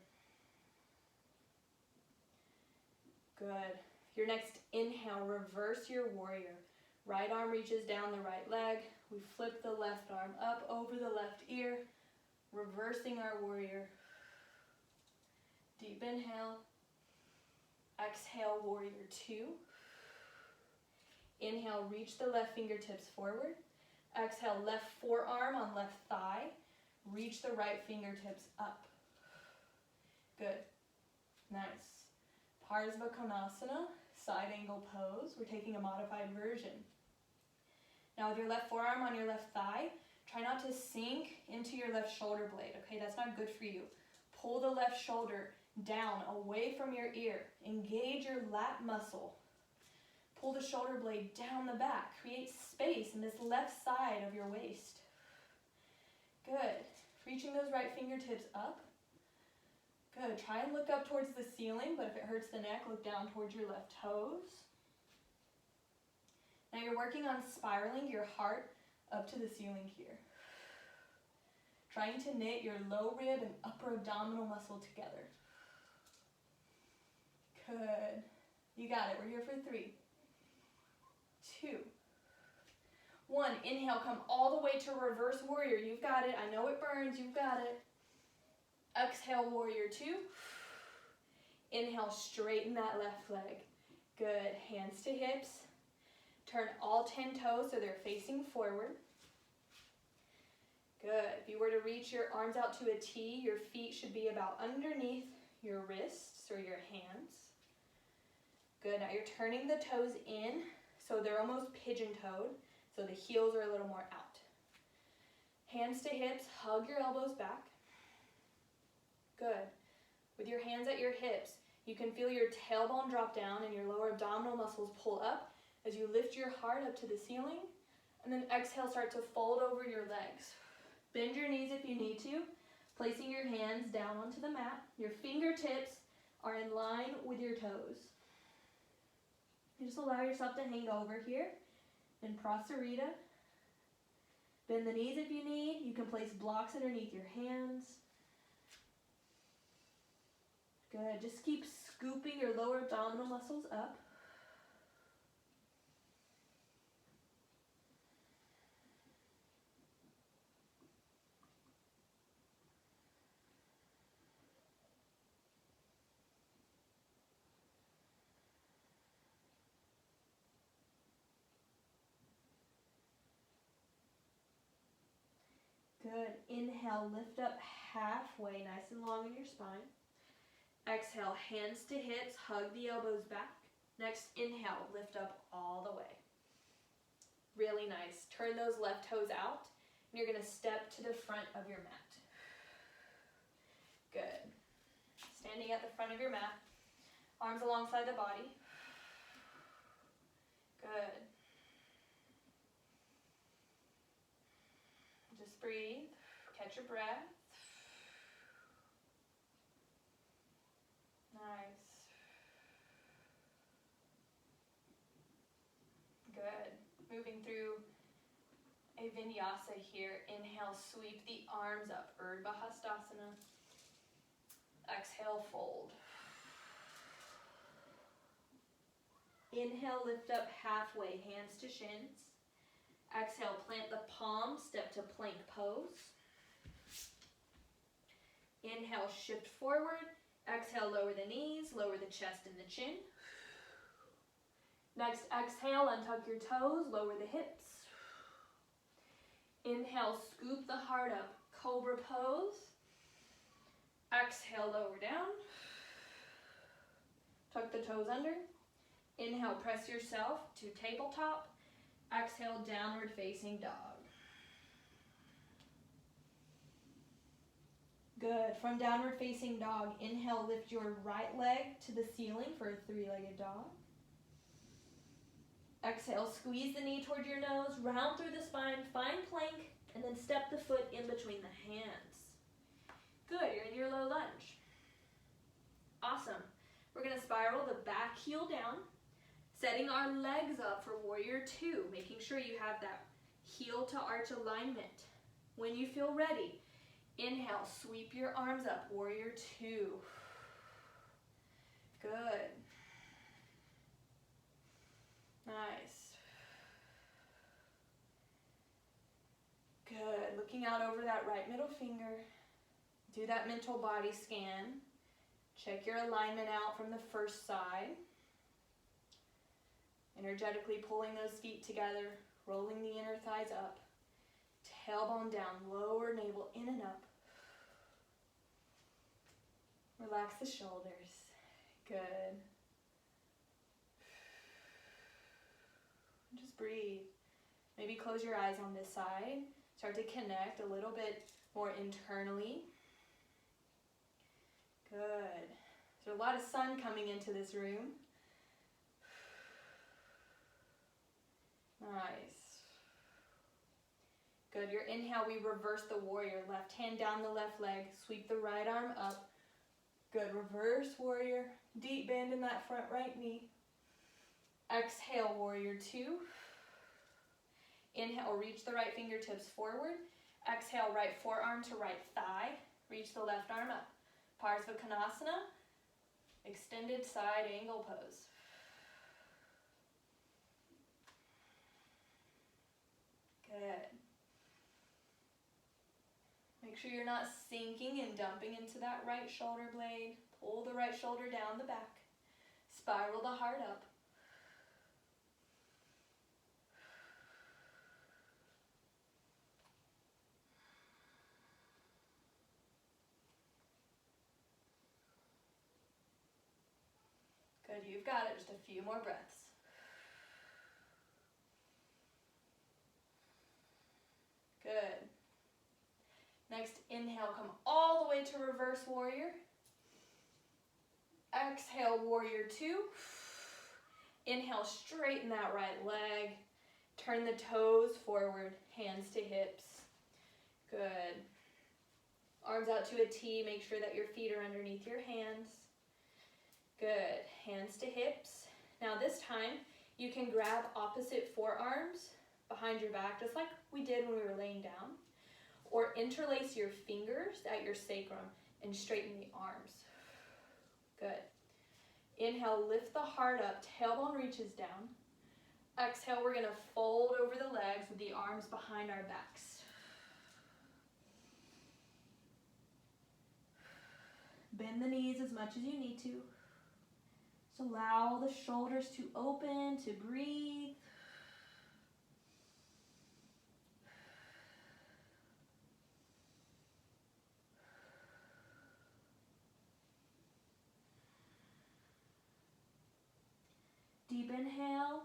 Good. Your next inhale, reverse your warrior. Right arm reaches down the right leg. We flip the left arm up over the left ear, reversing our warrior. Deep inhale. Exhale, warrior 2. Inhale, reach the left fingertips forward. Exhale, left forearm on left thigh. Reach the right fingertips up. Good. Nice. Parsvakonasana, side angle pose. We're taking a modified version. Now with your left forearm on your left thigh, try not to sink into your left shoulder blade, okay? That's not good for you. Pull the left shoulder down, away from your ear. Engage your lat muscle. Pull the shoulder blade down the back. Create space in this left side of your waist. Good. Reaching those right fingertips up. Good. Try and look up towards the ceiling, but if it hurts the neck, look down towards your left toes. Now you're working on spiraling your heart up to the ceiling here. Trying to knit your low rib and upper abdominal muscle together. Good. You got it. We're here for 3, 2, 1. Inhale, come all the way to reverse warrior. You've got it. I know it burns. You've got it. Exhale, warrior 2. Inhale, straighten that left leg. Good. Hands to hips. Turn all 10 toes so they're facing forward. Good. If you were to reach your arms out to a T, your feet should be about underneath your wrists or your hands. Good. Now you're turning the toes in so they're almost pigeon-toed, so the heels are a little more out. Hands to hips, hug your elbows back. Good. With your hands at your hips, you can feel your tailbone drop down and your lower abdominal muscles pull up as you lift your heart up to the ceiling, and then exhale, start to fold over your legs. Bend your knees if you need to, placing your hands down onto the mat. Your fingertips are in line with your toes. You just allow yourself to hang over here in Prasarita. Bend the knees if you need. You can place blocks underneath your hands. Good. Just keep scooping your lower abdominal muscles up. Good. Inhale, lift up halfway, nice and long in your spine. Exhale, hands to hips, hug the elbows back. Next, inhale, lift up all the way. Really nice. Turn those left toes out, and you're going to step to the front of your mat. Good. Standing at the front of your mat, arms alongside the body. Good. Just breathe, catch your breath. Nice. Good. Moving through a vinyasa here. Inhale, sweep the arms up, Urdhva Hastasana. Exhale, fold. Inhale, lift up halfway, hands to shins. Exhale, plant the palms, step to plank pose. Inhale, shift forward. Exhale, lower the knees, lower the chest and the chin. Next, exhale, untuck your toes, lower the hips. Inhale, scoop the heart up, Cobra Pose. Exhale, lower down. Tuck the toes under. Inhale, press yourself to tabletop. Exhale, downward facing dog. Good. From downward facing dog, inhale, lift your right leg to the ceiling for a three-legged dog. Exhale, squeeze the knee toward your nose, round through the spine, find plank, and then step the foot in between the hands. Good, you're in your low lunge. Awesome. We're going to spiral the back heel down, setting our legs up for warrior two, making sure you have that heel to arch alignment. When you feel ready, inhale, sweep your arms up, warrior two. Good. Nice. Good. Looking out over that right middle finger. Do that mental body scan. Check your alignment out from the first side. Energetically pulling those feet together, rolling the inner thighs up. Tailbone down, lower navel in and up. Relax the shoulders. Good. Just breathe. Maybe close your eyes on this side. Start to connect a little bit more internally. Good. There's a lot of sun coming into this room. Nice. Good. Your inhale, we reverse the warrior. Left hand down the left leg. Sweep the right arm up. Good. Reverse warrior. Deep bend in that front right knee. Exhale, warrior two. Inhale, reach the right fingertips forward. Exhale, right forearm to right thigh. Reach the left arm up. Parsvakonasana, extended side angle pose. Good. Make sure you're not sinking and dumping into that right shoulder blade. Pull the right shoulder down the back. Spiral the heart up. Good, you've got it. Just a few more breaths. Good. Next, inhale, come all the way to reverse warrior. Exhale, warrior two. Inhale, straighten that right leg. Turn the toes forward, hands to hips. Good. Arms out to a T. Make sure that your feet are underneath your hands. Good. Hands to hips. Now this time, you can grab opposite forearms behind your back, just like we did when we were laying down. Or interlace your fingers at your sacrum and straighten the arms. Good. Inhale, lift the heart up, tailbone reaches down. Exhale, we're going to fold over the legs with the arms behind our backs. Bend the knees as much as you need to. Just allow the shoulders to open, to breathe. Deep inhale.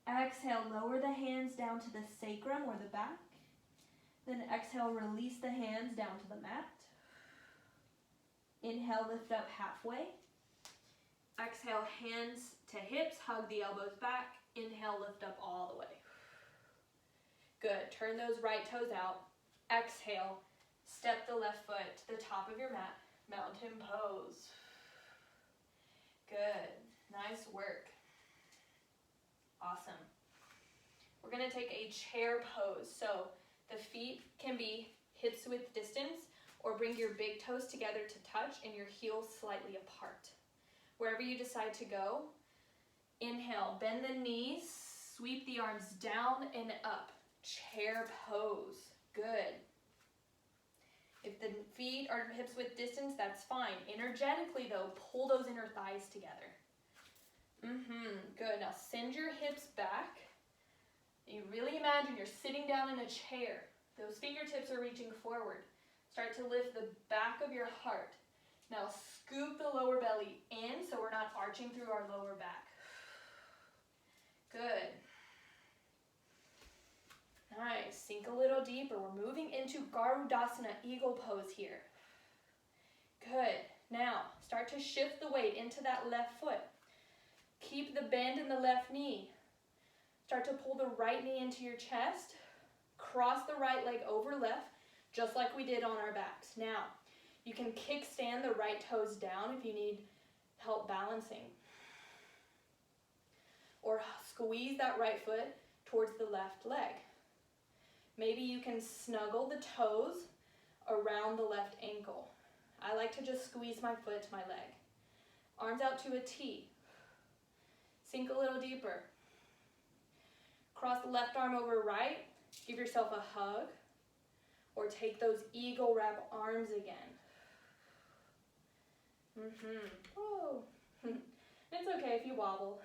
Exhale, lower the hands down to the sacrum or the back. Then exhale, release the hands down to the mat. Inhale, lift up halfway. Exhale, hands to hips, hug the elbows back. Inhale, lift up all the way. Good, turn those right toes out. Exhale, step the left foot to the top of your mat, mountain pose. Good, nice work. Awesome. We're gonna take a chair pose. So the feet can be hips width distance or bring your big toes together to touch and your heels slightly apart. Wherever you decide to go, inhale, bend the knees, sweep the arms down and up. Chair pose, good. If the feet are hips width distance, that's fine. Energetically though, pull those inner thighs together. Good, now send your hips back. You really imagine you're sitting down in a chair. Those fingertips are reaching forward. Start to lift the back of your heart. Now scoop the lower belly in so we're not arching through our lower back. Good. Nice, sink a little deeper. We're moving into Garudasana, eagle pose here. Good, now start to shift the weight into that left foot. Keep the bend in the left knee. Start to pull the right knee into your chest. Cross the right leg over left, just like we did on our backs. Now, you can kickstand the right toes down if you need help balancing. Or squeeze that right foot towards the left leg. Maybe you can snuggle the toes around the left ankle. I like to just squeeze my foot to my leg. Arms out to a T. Sink a little deeper. Cross the left arm over right. Give yourself a hug. Or take those eagle wrap arms again. Whoa. It's okay if you wobble.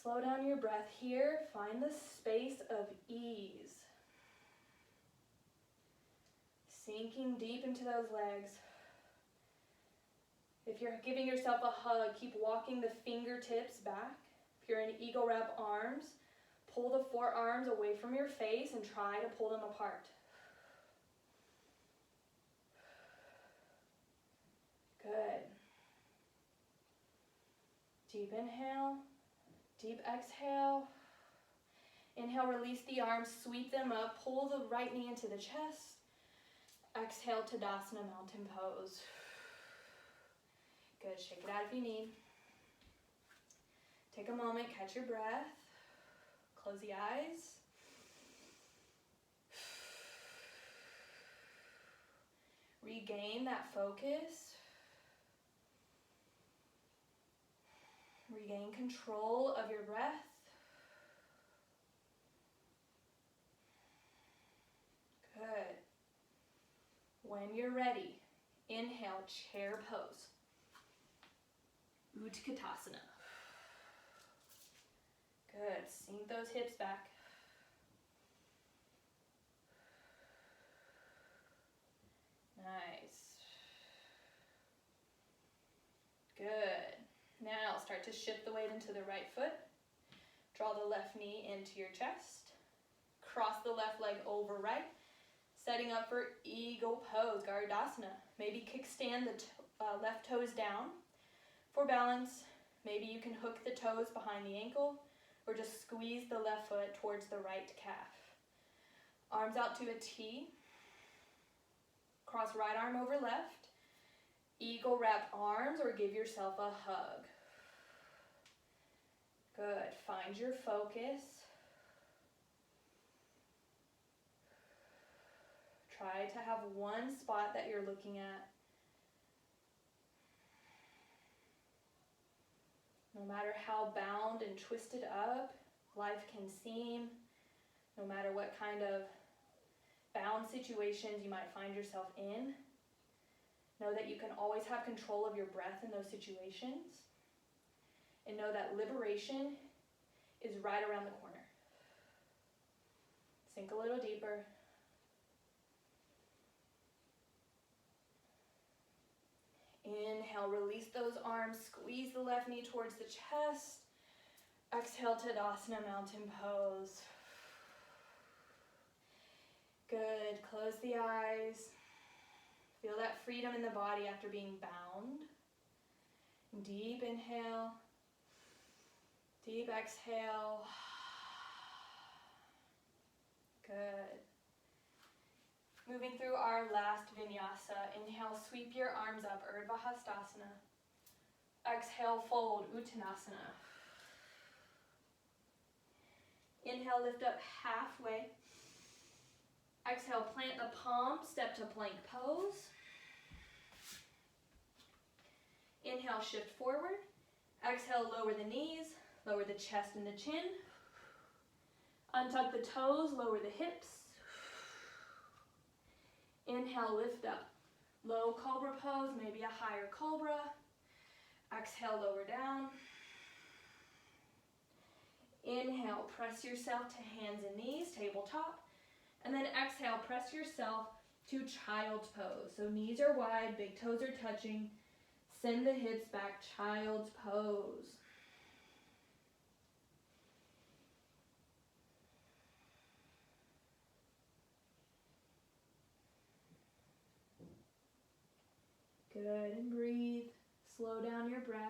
Slow down your breath here. Find the space of ease. Sinking deep into those legs. If you're giving yourself a hug, keep walking the fingertips back. If you're in eagle wrap arms, pull the forearms away from your face and try to pull them apart. Good. Deep inhale, deep exhale. Inhale, release the arms, sweep them up, pull the right knee into the chest. Exhale, Tadasana, mountain pose. Good, shake it out if you need. Take a moment, catch your breath. Close the eyes. Regain that focus. Regain control of your breath. Good. When you're ready, inhale, chair pose. Utkatasana. Good. Sink those hips back. Nice. Good. Now start to shift the weight into the right foot. Draw the left knee into your chest. Cross the left leg over right. Setting up for eagle pose, Garudasana. Maybe kickstand the left toes down. For balance, maybe you can hook the toes behind the ankle or just squeeze the left foot towards the right calf. Arms out to a T. Cross right arm over left. Eagle wrap arms or give yourself a hug. Good. Find your focus. Try to have one spot that you're looking at. No matter how bound and twisted up life can seem, no matter what kind of bound situations you might find yourself in, know that you can always have control of your breath in those situations, and know that liberation is right around the corner. Sink a little deeper. Inhale, release those arms, squeeze the left knee towards the chest. Exhale, Tadasana, mountain pose. Good, close the eyes. Feel that freedom in the body after being bound. Deep inhale, deep exhale. Good. Moving through our last vinyasa. Inhale, sweep your arms up, Urdhva Hastasana. Exhale, fold, Uttanasana. Inhale, lift up halfway. Exhale, plant the palm, step to plank pose. Inhale, shift forward. Exhale, lower the knees, lower the chest and the chin. Untuck the toes, lower the hips. Inhale, lift up. Low Cobra Pose, maybe a higher Cobra. Exhale, lower down. Inhale, press yourself to hands and knees, tabletop. And then exhale, press yourself to Child's Pose. So knees are wide, big toes are touching. Send the hips back, Child's Pose. Good, and breathe. Slow down your breath.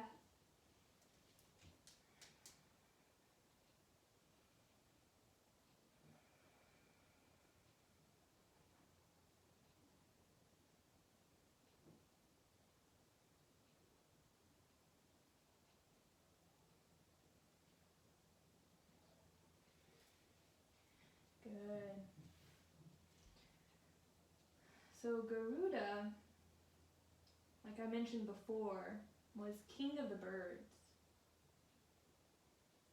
Good. So Garuda, like I mentioned before, was king of the birds.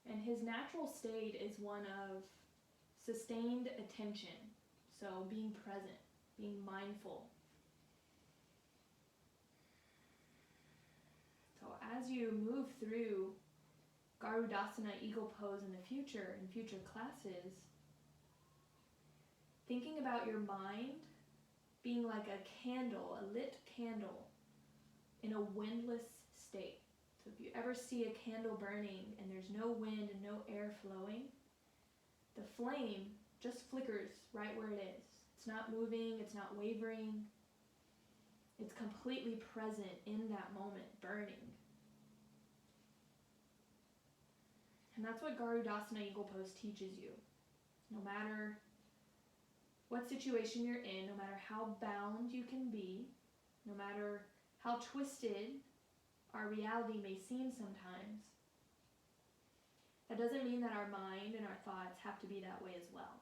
And his natural state is one of sustained attention. So being present, being mindful. So as you move through Garudasana, Eagle Pose in future classes, thinking about your mind being like a candle, a lit candle in a windless state. So if you ever see a candle burning and there's no wind and no air flowing, the flame just flickers right where it is. It's not moving, it's not wavering. It's completely present in that moment, burning. And that's what Garudasana Eagle Pose teaches you. No matter what situation you're in, no matter how bound you can be, no matter how twisted our reality may seem sometimes, that doesn't mean that our mind and our thoughts have to be that way as well.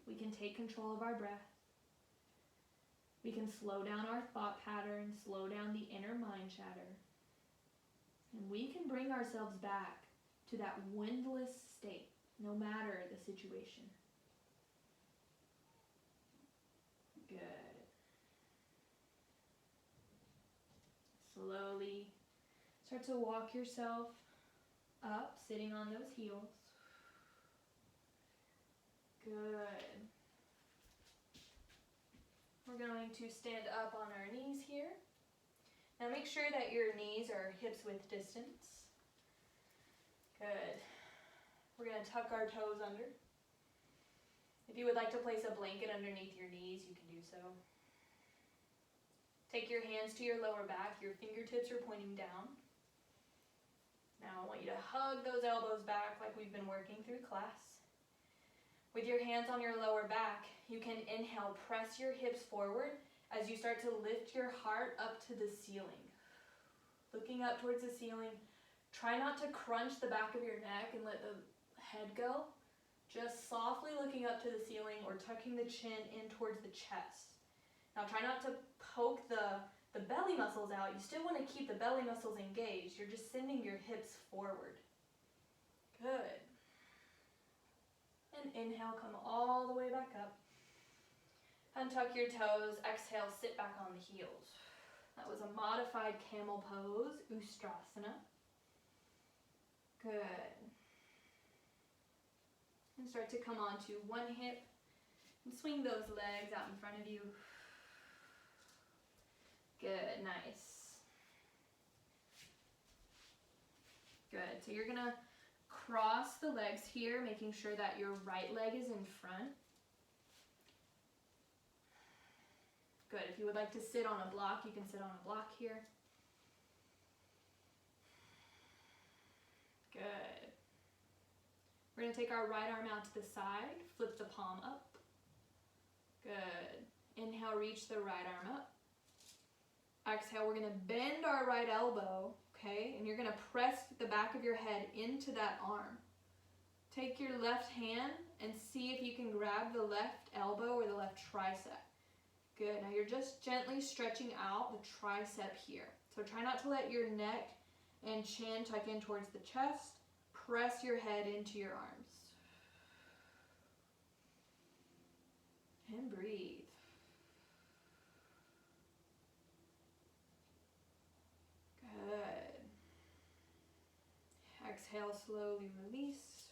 We can take control of our breath. We can slow down our thought patterns, slow down the inner mind chatter. And we can bring ourselves back to that windless state, no matter the situation. Good. Slowly start to walk yourself up, sitting on those heels. Good. We're going to stand up on our knees here. Now make sure that your knees are hips width distance. Good. We're going to tuck our toes under. If you would like to place a blanket underneath your knees, you can do so. Take your hands to your lower back. Your fingertips are pointing down. Now I want you to hug those elbows back like we've been working through class. With your hands on your lower back, you can inhale, press your hips forward as you start to lift your heart up to the ceiling. Looking up towards the ceiling. Try not to crunch the back of your neck and let the head go. Just softly looking up to the ceiling or tucking the chin in towards the chest. Now try not to poke the belly muscles out. You still want to keep the belly muscles engaged. You're just sending your hips forward. Good. And inhale, come all the way back up. Untuck your toes. Exhale, sit back on the heels. That was a modified camel pose, Ustrasana. Good. And start to come onto one hip and swing those legs out in front of you. Good, nice. Good, so you're gonna cross the legs here, making sure that your right leg is in front. Good, if you would like to sit on a block, you can sit on a block here. Good. We're gonna take our right arm out to the side, flip the palm up. Good. Inhale, reach the right arm up. Exhale, we're gonna bend our right elbow, okay? And you're gonna press the back of your head into that arm. Take your left hand and see if you can grab the left elbow or the left tricep. Good, now you're just gently stretching out the tricep here. So try not to let your neck and chin tuck in towards the chest. Press your head into your arms. And breathe. Good. Exhale, slowly release.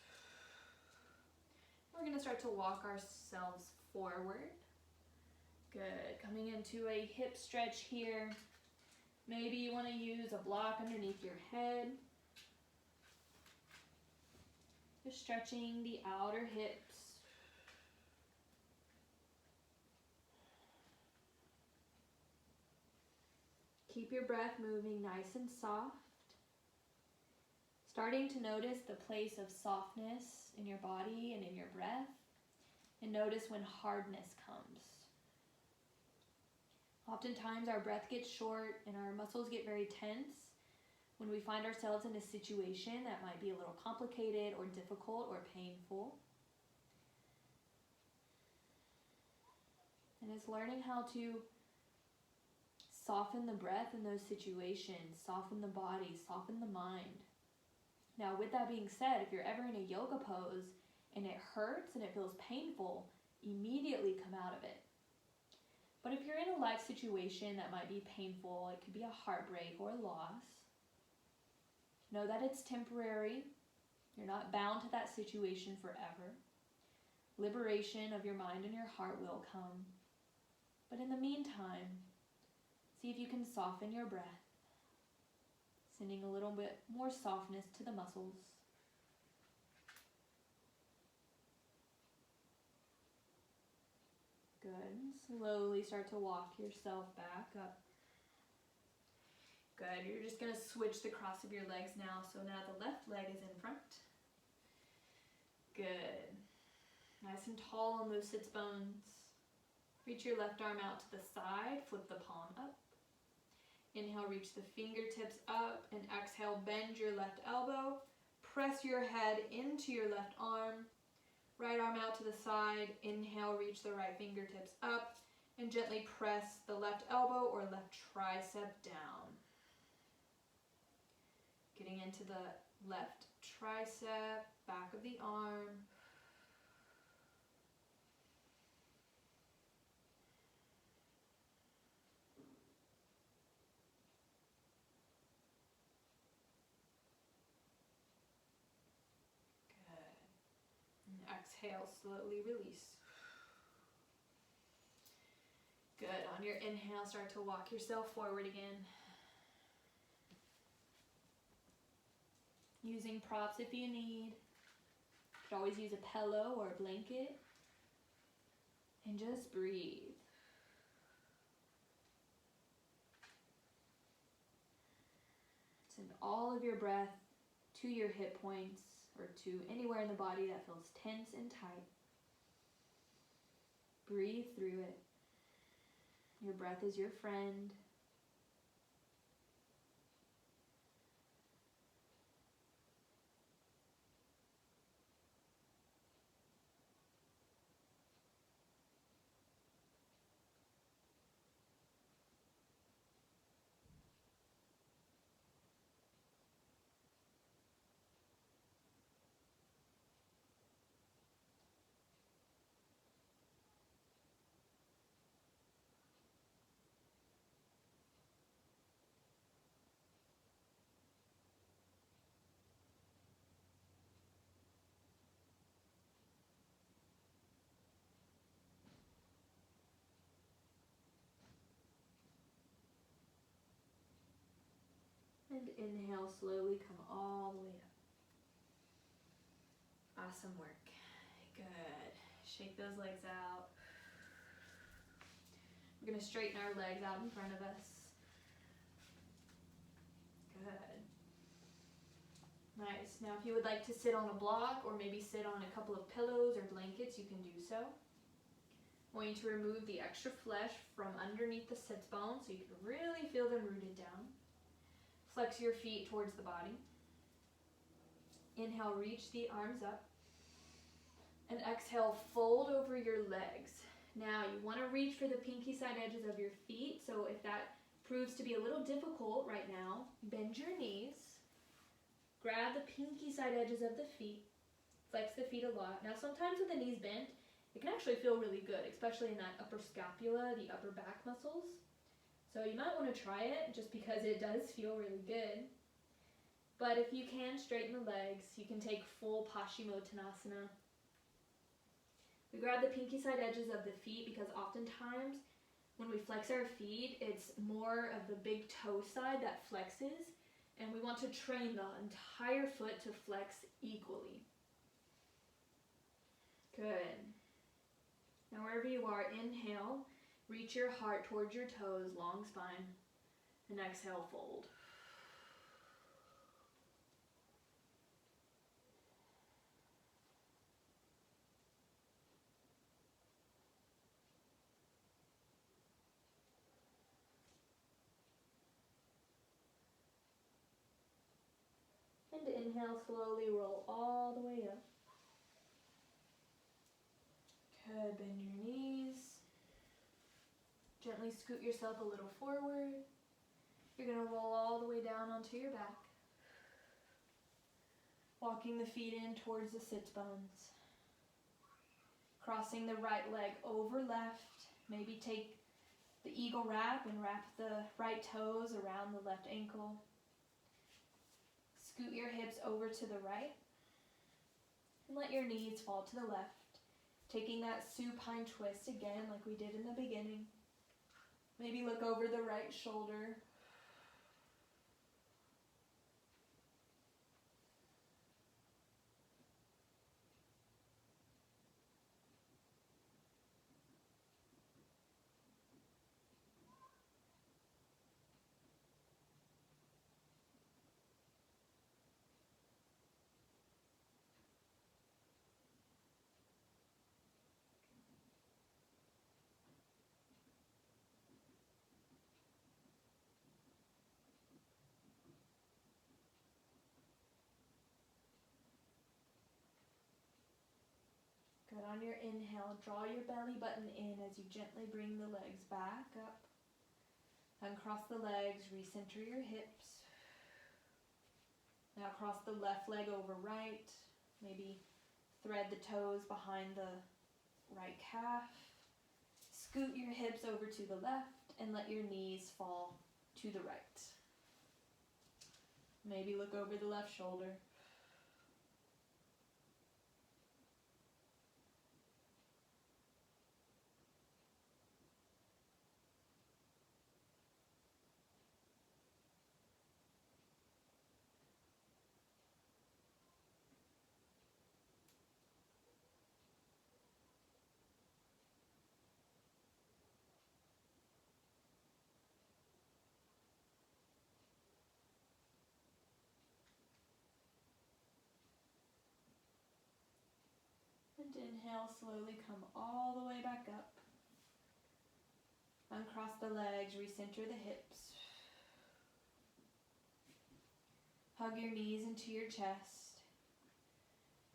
We're going to start to walk ourselves forward. Good. Coming into a hip stretch here. Maybe you want to use a block underneath your head. Just stretching the outer hips. Keep your breath moving nice and soft. Starting to notice the place of softness in your body and in your breath. And notice when hardness comes. Oftentimes our breath gets short and our muscles get very tense when we find ourselves in a situation that might be a little complicated or difficult or painful. And it's learning how to soften the breath in those situations, soften the body, soften the mind. Now, with that being said, if you're ever in a yoga pose and it hurts and it feels painful, immediately come out of it. But if you're in a life situation that might be painful, it could be a heartbreak or a loss, know that it's temporary. You're not bound to that situation forever. Liberation of your mind and your heart will come. But in the meantime, see if you can soften your breath, sending a little bit more softness to the muscles. Good. Slowly start to walk yourself back up. Good. You're just going to switch the cross of your legs now. So now the left leg is in front. Good. Nice and tall on those sits bones. Reach your left arm out to the side. Flip the palm up. Inhale, reach the fingertips up. And exhale, bend your left elbow. Press your head into your left arm. Right arm out to the side. Inhale, reach the right fingertips up. And gently press the left elbow or left tricep down. Getting into the left tricep, back of the arm. Good. And exhale, slowly release. Good. On your inhale, start to walk yourself forward again. Using props if you need. You could always use a pillow or a blanket. And just breathe. Send all of your breath to your hip points or to anywhere in the body that feels tense and tight. Breathe through it. Your breath is your friend. And inhale, slowly come all the way up. Awesome work. Good. Shake those legs out. We're going to straighten our legs out in front of us. Good. Nice. Now if you would like to sit on a block or maybe sit on a couple of pillows or blankets, you can do so. I want you to remove the extra flesh from underneath the sits bone so you can really feel them rooted down. Flex your feet towards the body. Inhale, reach the arms up. And exhale, fold over your legs. Now you want to reach for the pinky side edges of your feet, so if that proves to be a little difficult right now, bend your knees. Grab the pinky side edges of the feet. Flex the feet a lot. Now sometimes with the knees bent, it can actually feel really good, especially in that upper scapula, the upper back muscles. So you might want to try it just because it does feel really good. But if you can straighten the legs, you can take full Paschimottanasana. We grab the pinky side edges of the feet because oftentimes when we flex our feet, it's more of the big toe side that flexes, and we want to train the entire foot to flex equally. Good. Now wherever you are, inhale, reach your heart towards your toes, long spine, and exhale, fold. And inhale, slowly roll all the way up. Good, bend your knees. Gently scoot yourself a little forward. You're going to roll all the way down onto your back. Walking the feet in towards the sits bones. Crossing the right leg over left. Maybe take the eagle wrap and wrap the right toes around the left ankle. Scoot your hips over to the right. And let your knees fall to the left. Taking that supine twist again like we did in the beginning. Maybe look over the right shoulder. Good. On your inhale, draw your belly button in as you gently bring the legs back up. Uncross the legs, recenter your hips. Now cross the left leg over right. Maybe thread the toes behind the right calf. Scoot your hips over to the left and let your knees fall to the right. Maybe look over the left shoulder. And inhale, slowly come all the way back up. Uncross the legs, recenter the hips. Hug your knees into your chest.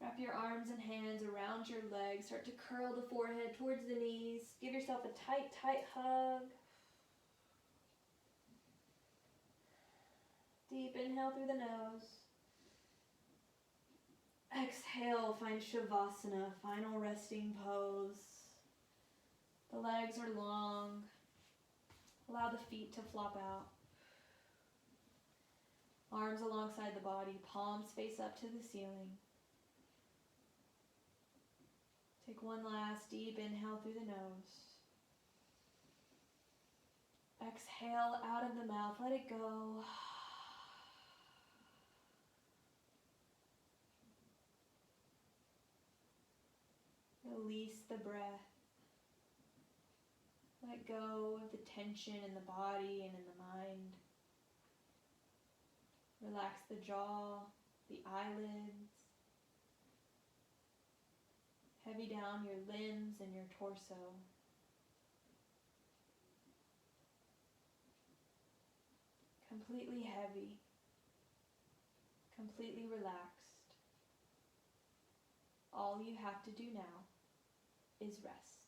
Wrap your arms and hands around your legs. Start to curl the forehead towards the knees. Give yourself a tight, tight hug. Deep inhale through the nose. Exhale, find Shavasana, final resting pose. The legs are long. Allow the feet to flop out. Arms alongside the body, palms face up to the ceiling. Take one last deep inhale through the nose. Exhale out of the mouth, let it go. Release the breath. Let go of the tension in the body and in the mind. Relax the jaw, the eyelids. Heavy down your limbs and your torso. Completely heavy. Completely relaxed. All you have to do now is rest.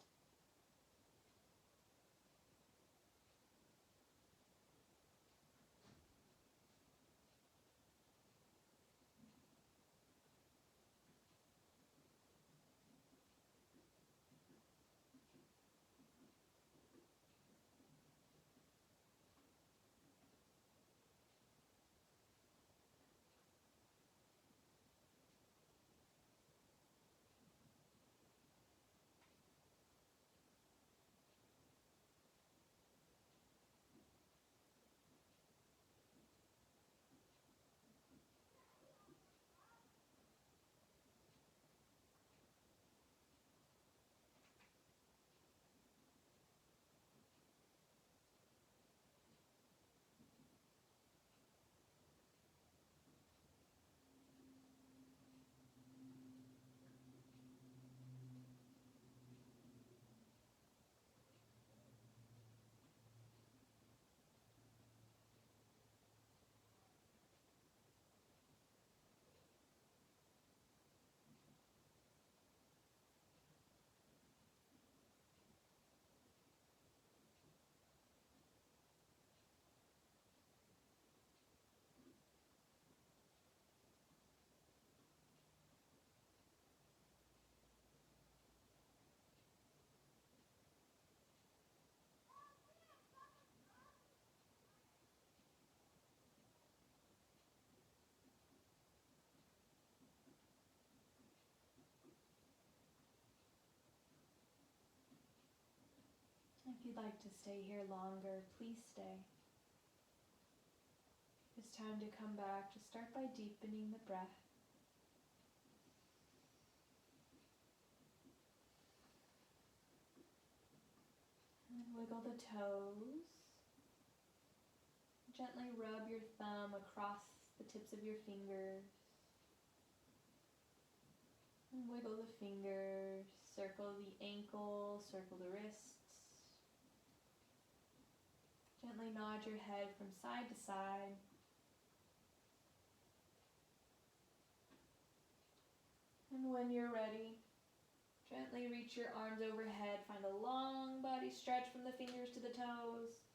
If you'd like to stay here longer, please stay. It's time to come back. Just start by deepening the breath. And wiggle the toes. Gently rub your thumb across the tips of your fingers. And wiggle the fingers. Circle the ankle, circle the wrists. Gently nod your head from side to side. And when you're ready, gently reach your arms overhead. Find a long body stretch from the fingers to the toes.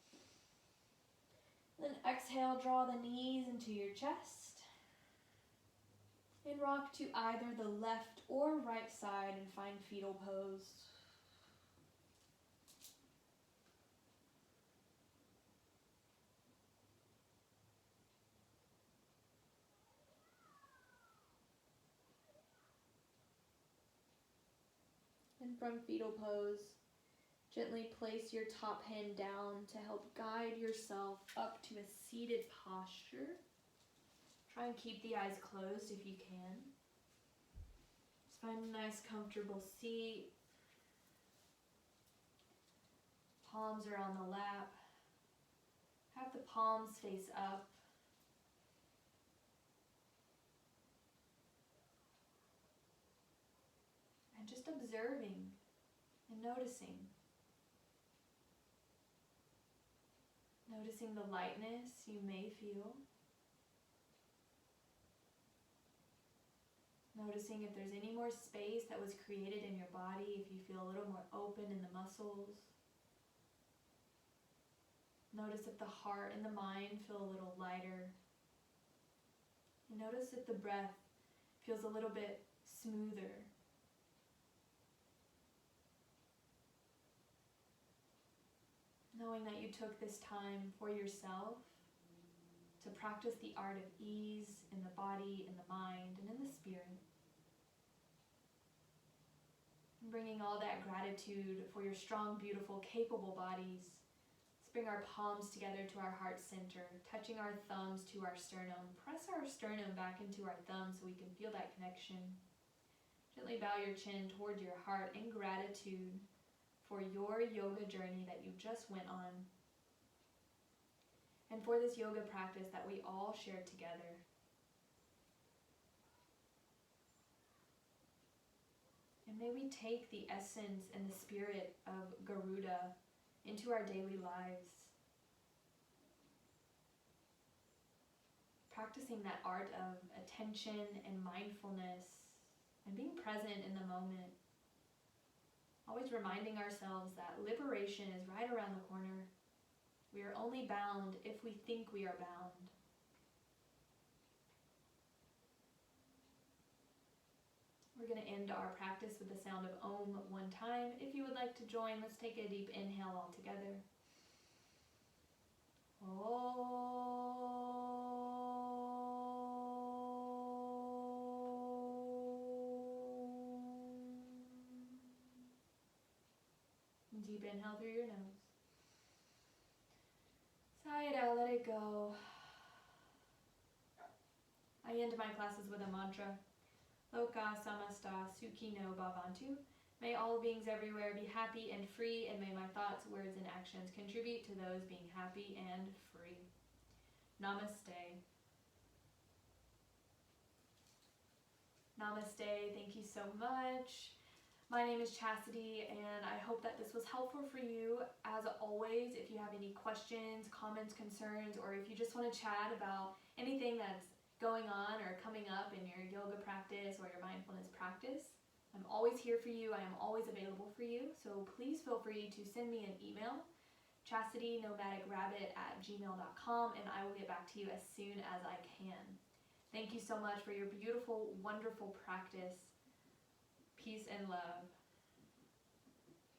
Then exhale, draw the knees into your chest. And rock to either the left or right side and find fetal pose. And from fetal pose, gently place your top hand down to help guide yourself up to a seated posture. Try and keep the eyes closed if you can. Just find a nice comfortable seat. Palms are on the lap. Have the palms face up. And just observing and noticing. Noticing the lightness you may feel. Noticing if there's any more space that was created in your body, if you feel a little more open in the muscles. Notice if the heart and the mind feel a little lighter. And notice if the breath feels a little bit smoother. Knowing that you took this time for yourself to practice the art of ease in the body, in the mind, and in the spirit. And bringing all that gratitude for your strong, beautiful, capable bodies. Let's bring our palms together to our heart center, touching our thumbs to our sternum. Press our sternum back into our thumbs so we can feel that connection. Gently bow your chin toward your heart in gratitude for your yoga journey that you just went on, and for this yoga practice that we all share together. And may we take the essence and the spirit of Garuda into our daily lives, practicing that art of attention and mindfulness and being present in the moment. Always reminding ourselves that liberation is right around the corner. We are only bound if we think we are bound. We're going to end our practice with the sound of Om one time. If you would like to join, let's take a deep inhale all together. Deep inhale through your nose. Sigh it out, let it go. I end my classes with a mantra. Loka samasta sukhino bhavantu. May all beings everywhere be happy and free, and may my thoughts, words, and actions contribute to those being happy and free. Namaste. Namaste, thank you so much. My name is Chastity, and I hope that this was helpful for you. As always, if you have any questions, comments, concerns, or if you just want to chat about anything that's going on or coming up in your yoga practice or your mindfulness practice, I'm always here for you. I am always available for you. So please feel free to send me an email, chastitynomadicrabbit@gmail.com, and I will get back to you as soon as I can. Thank you so much for your beautiful, wonderful practice. Peace and love.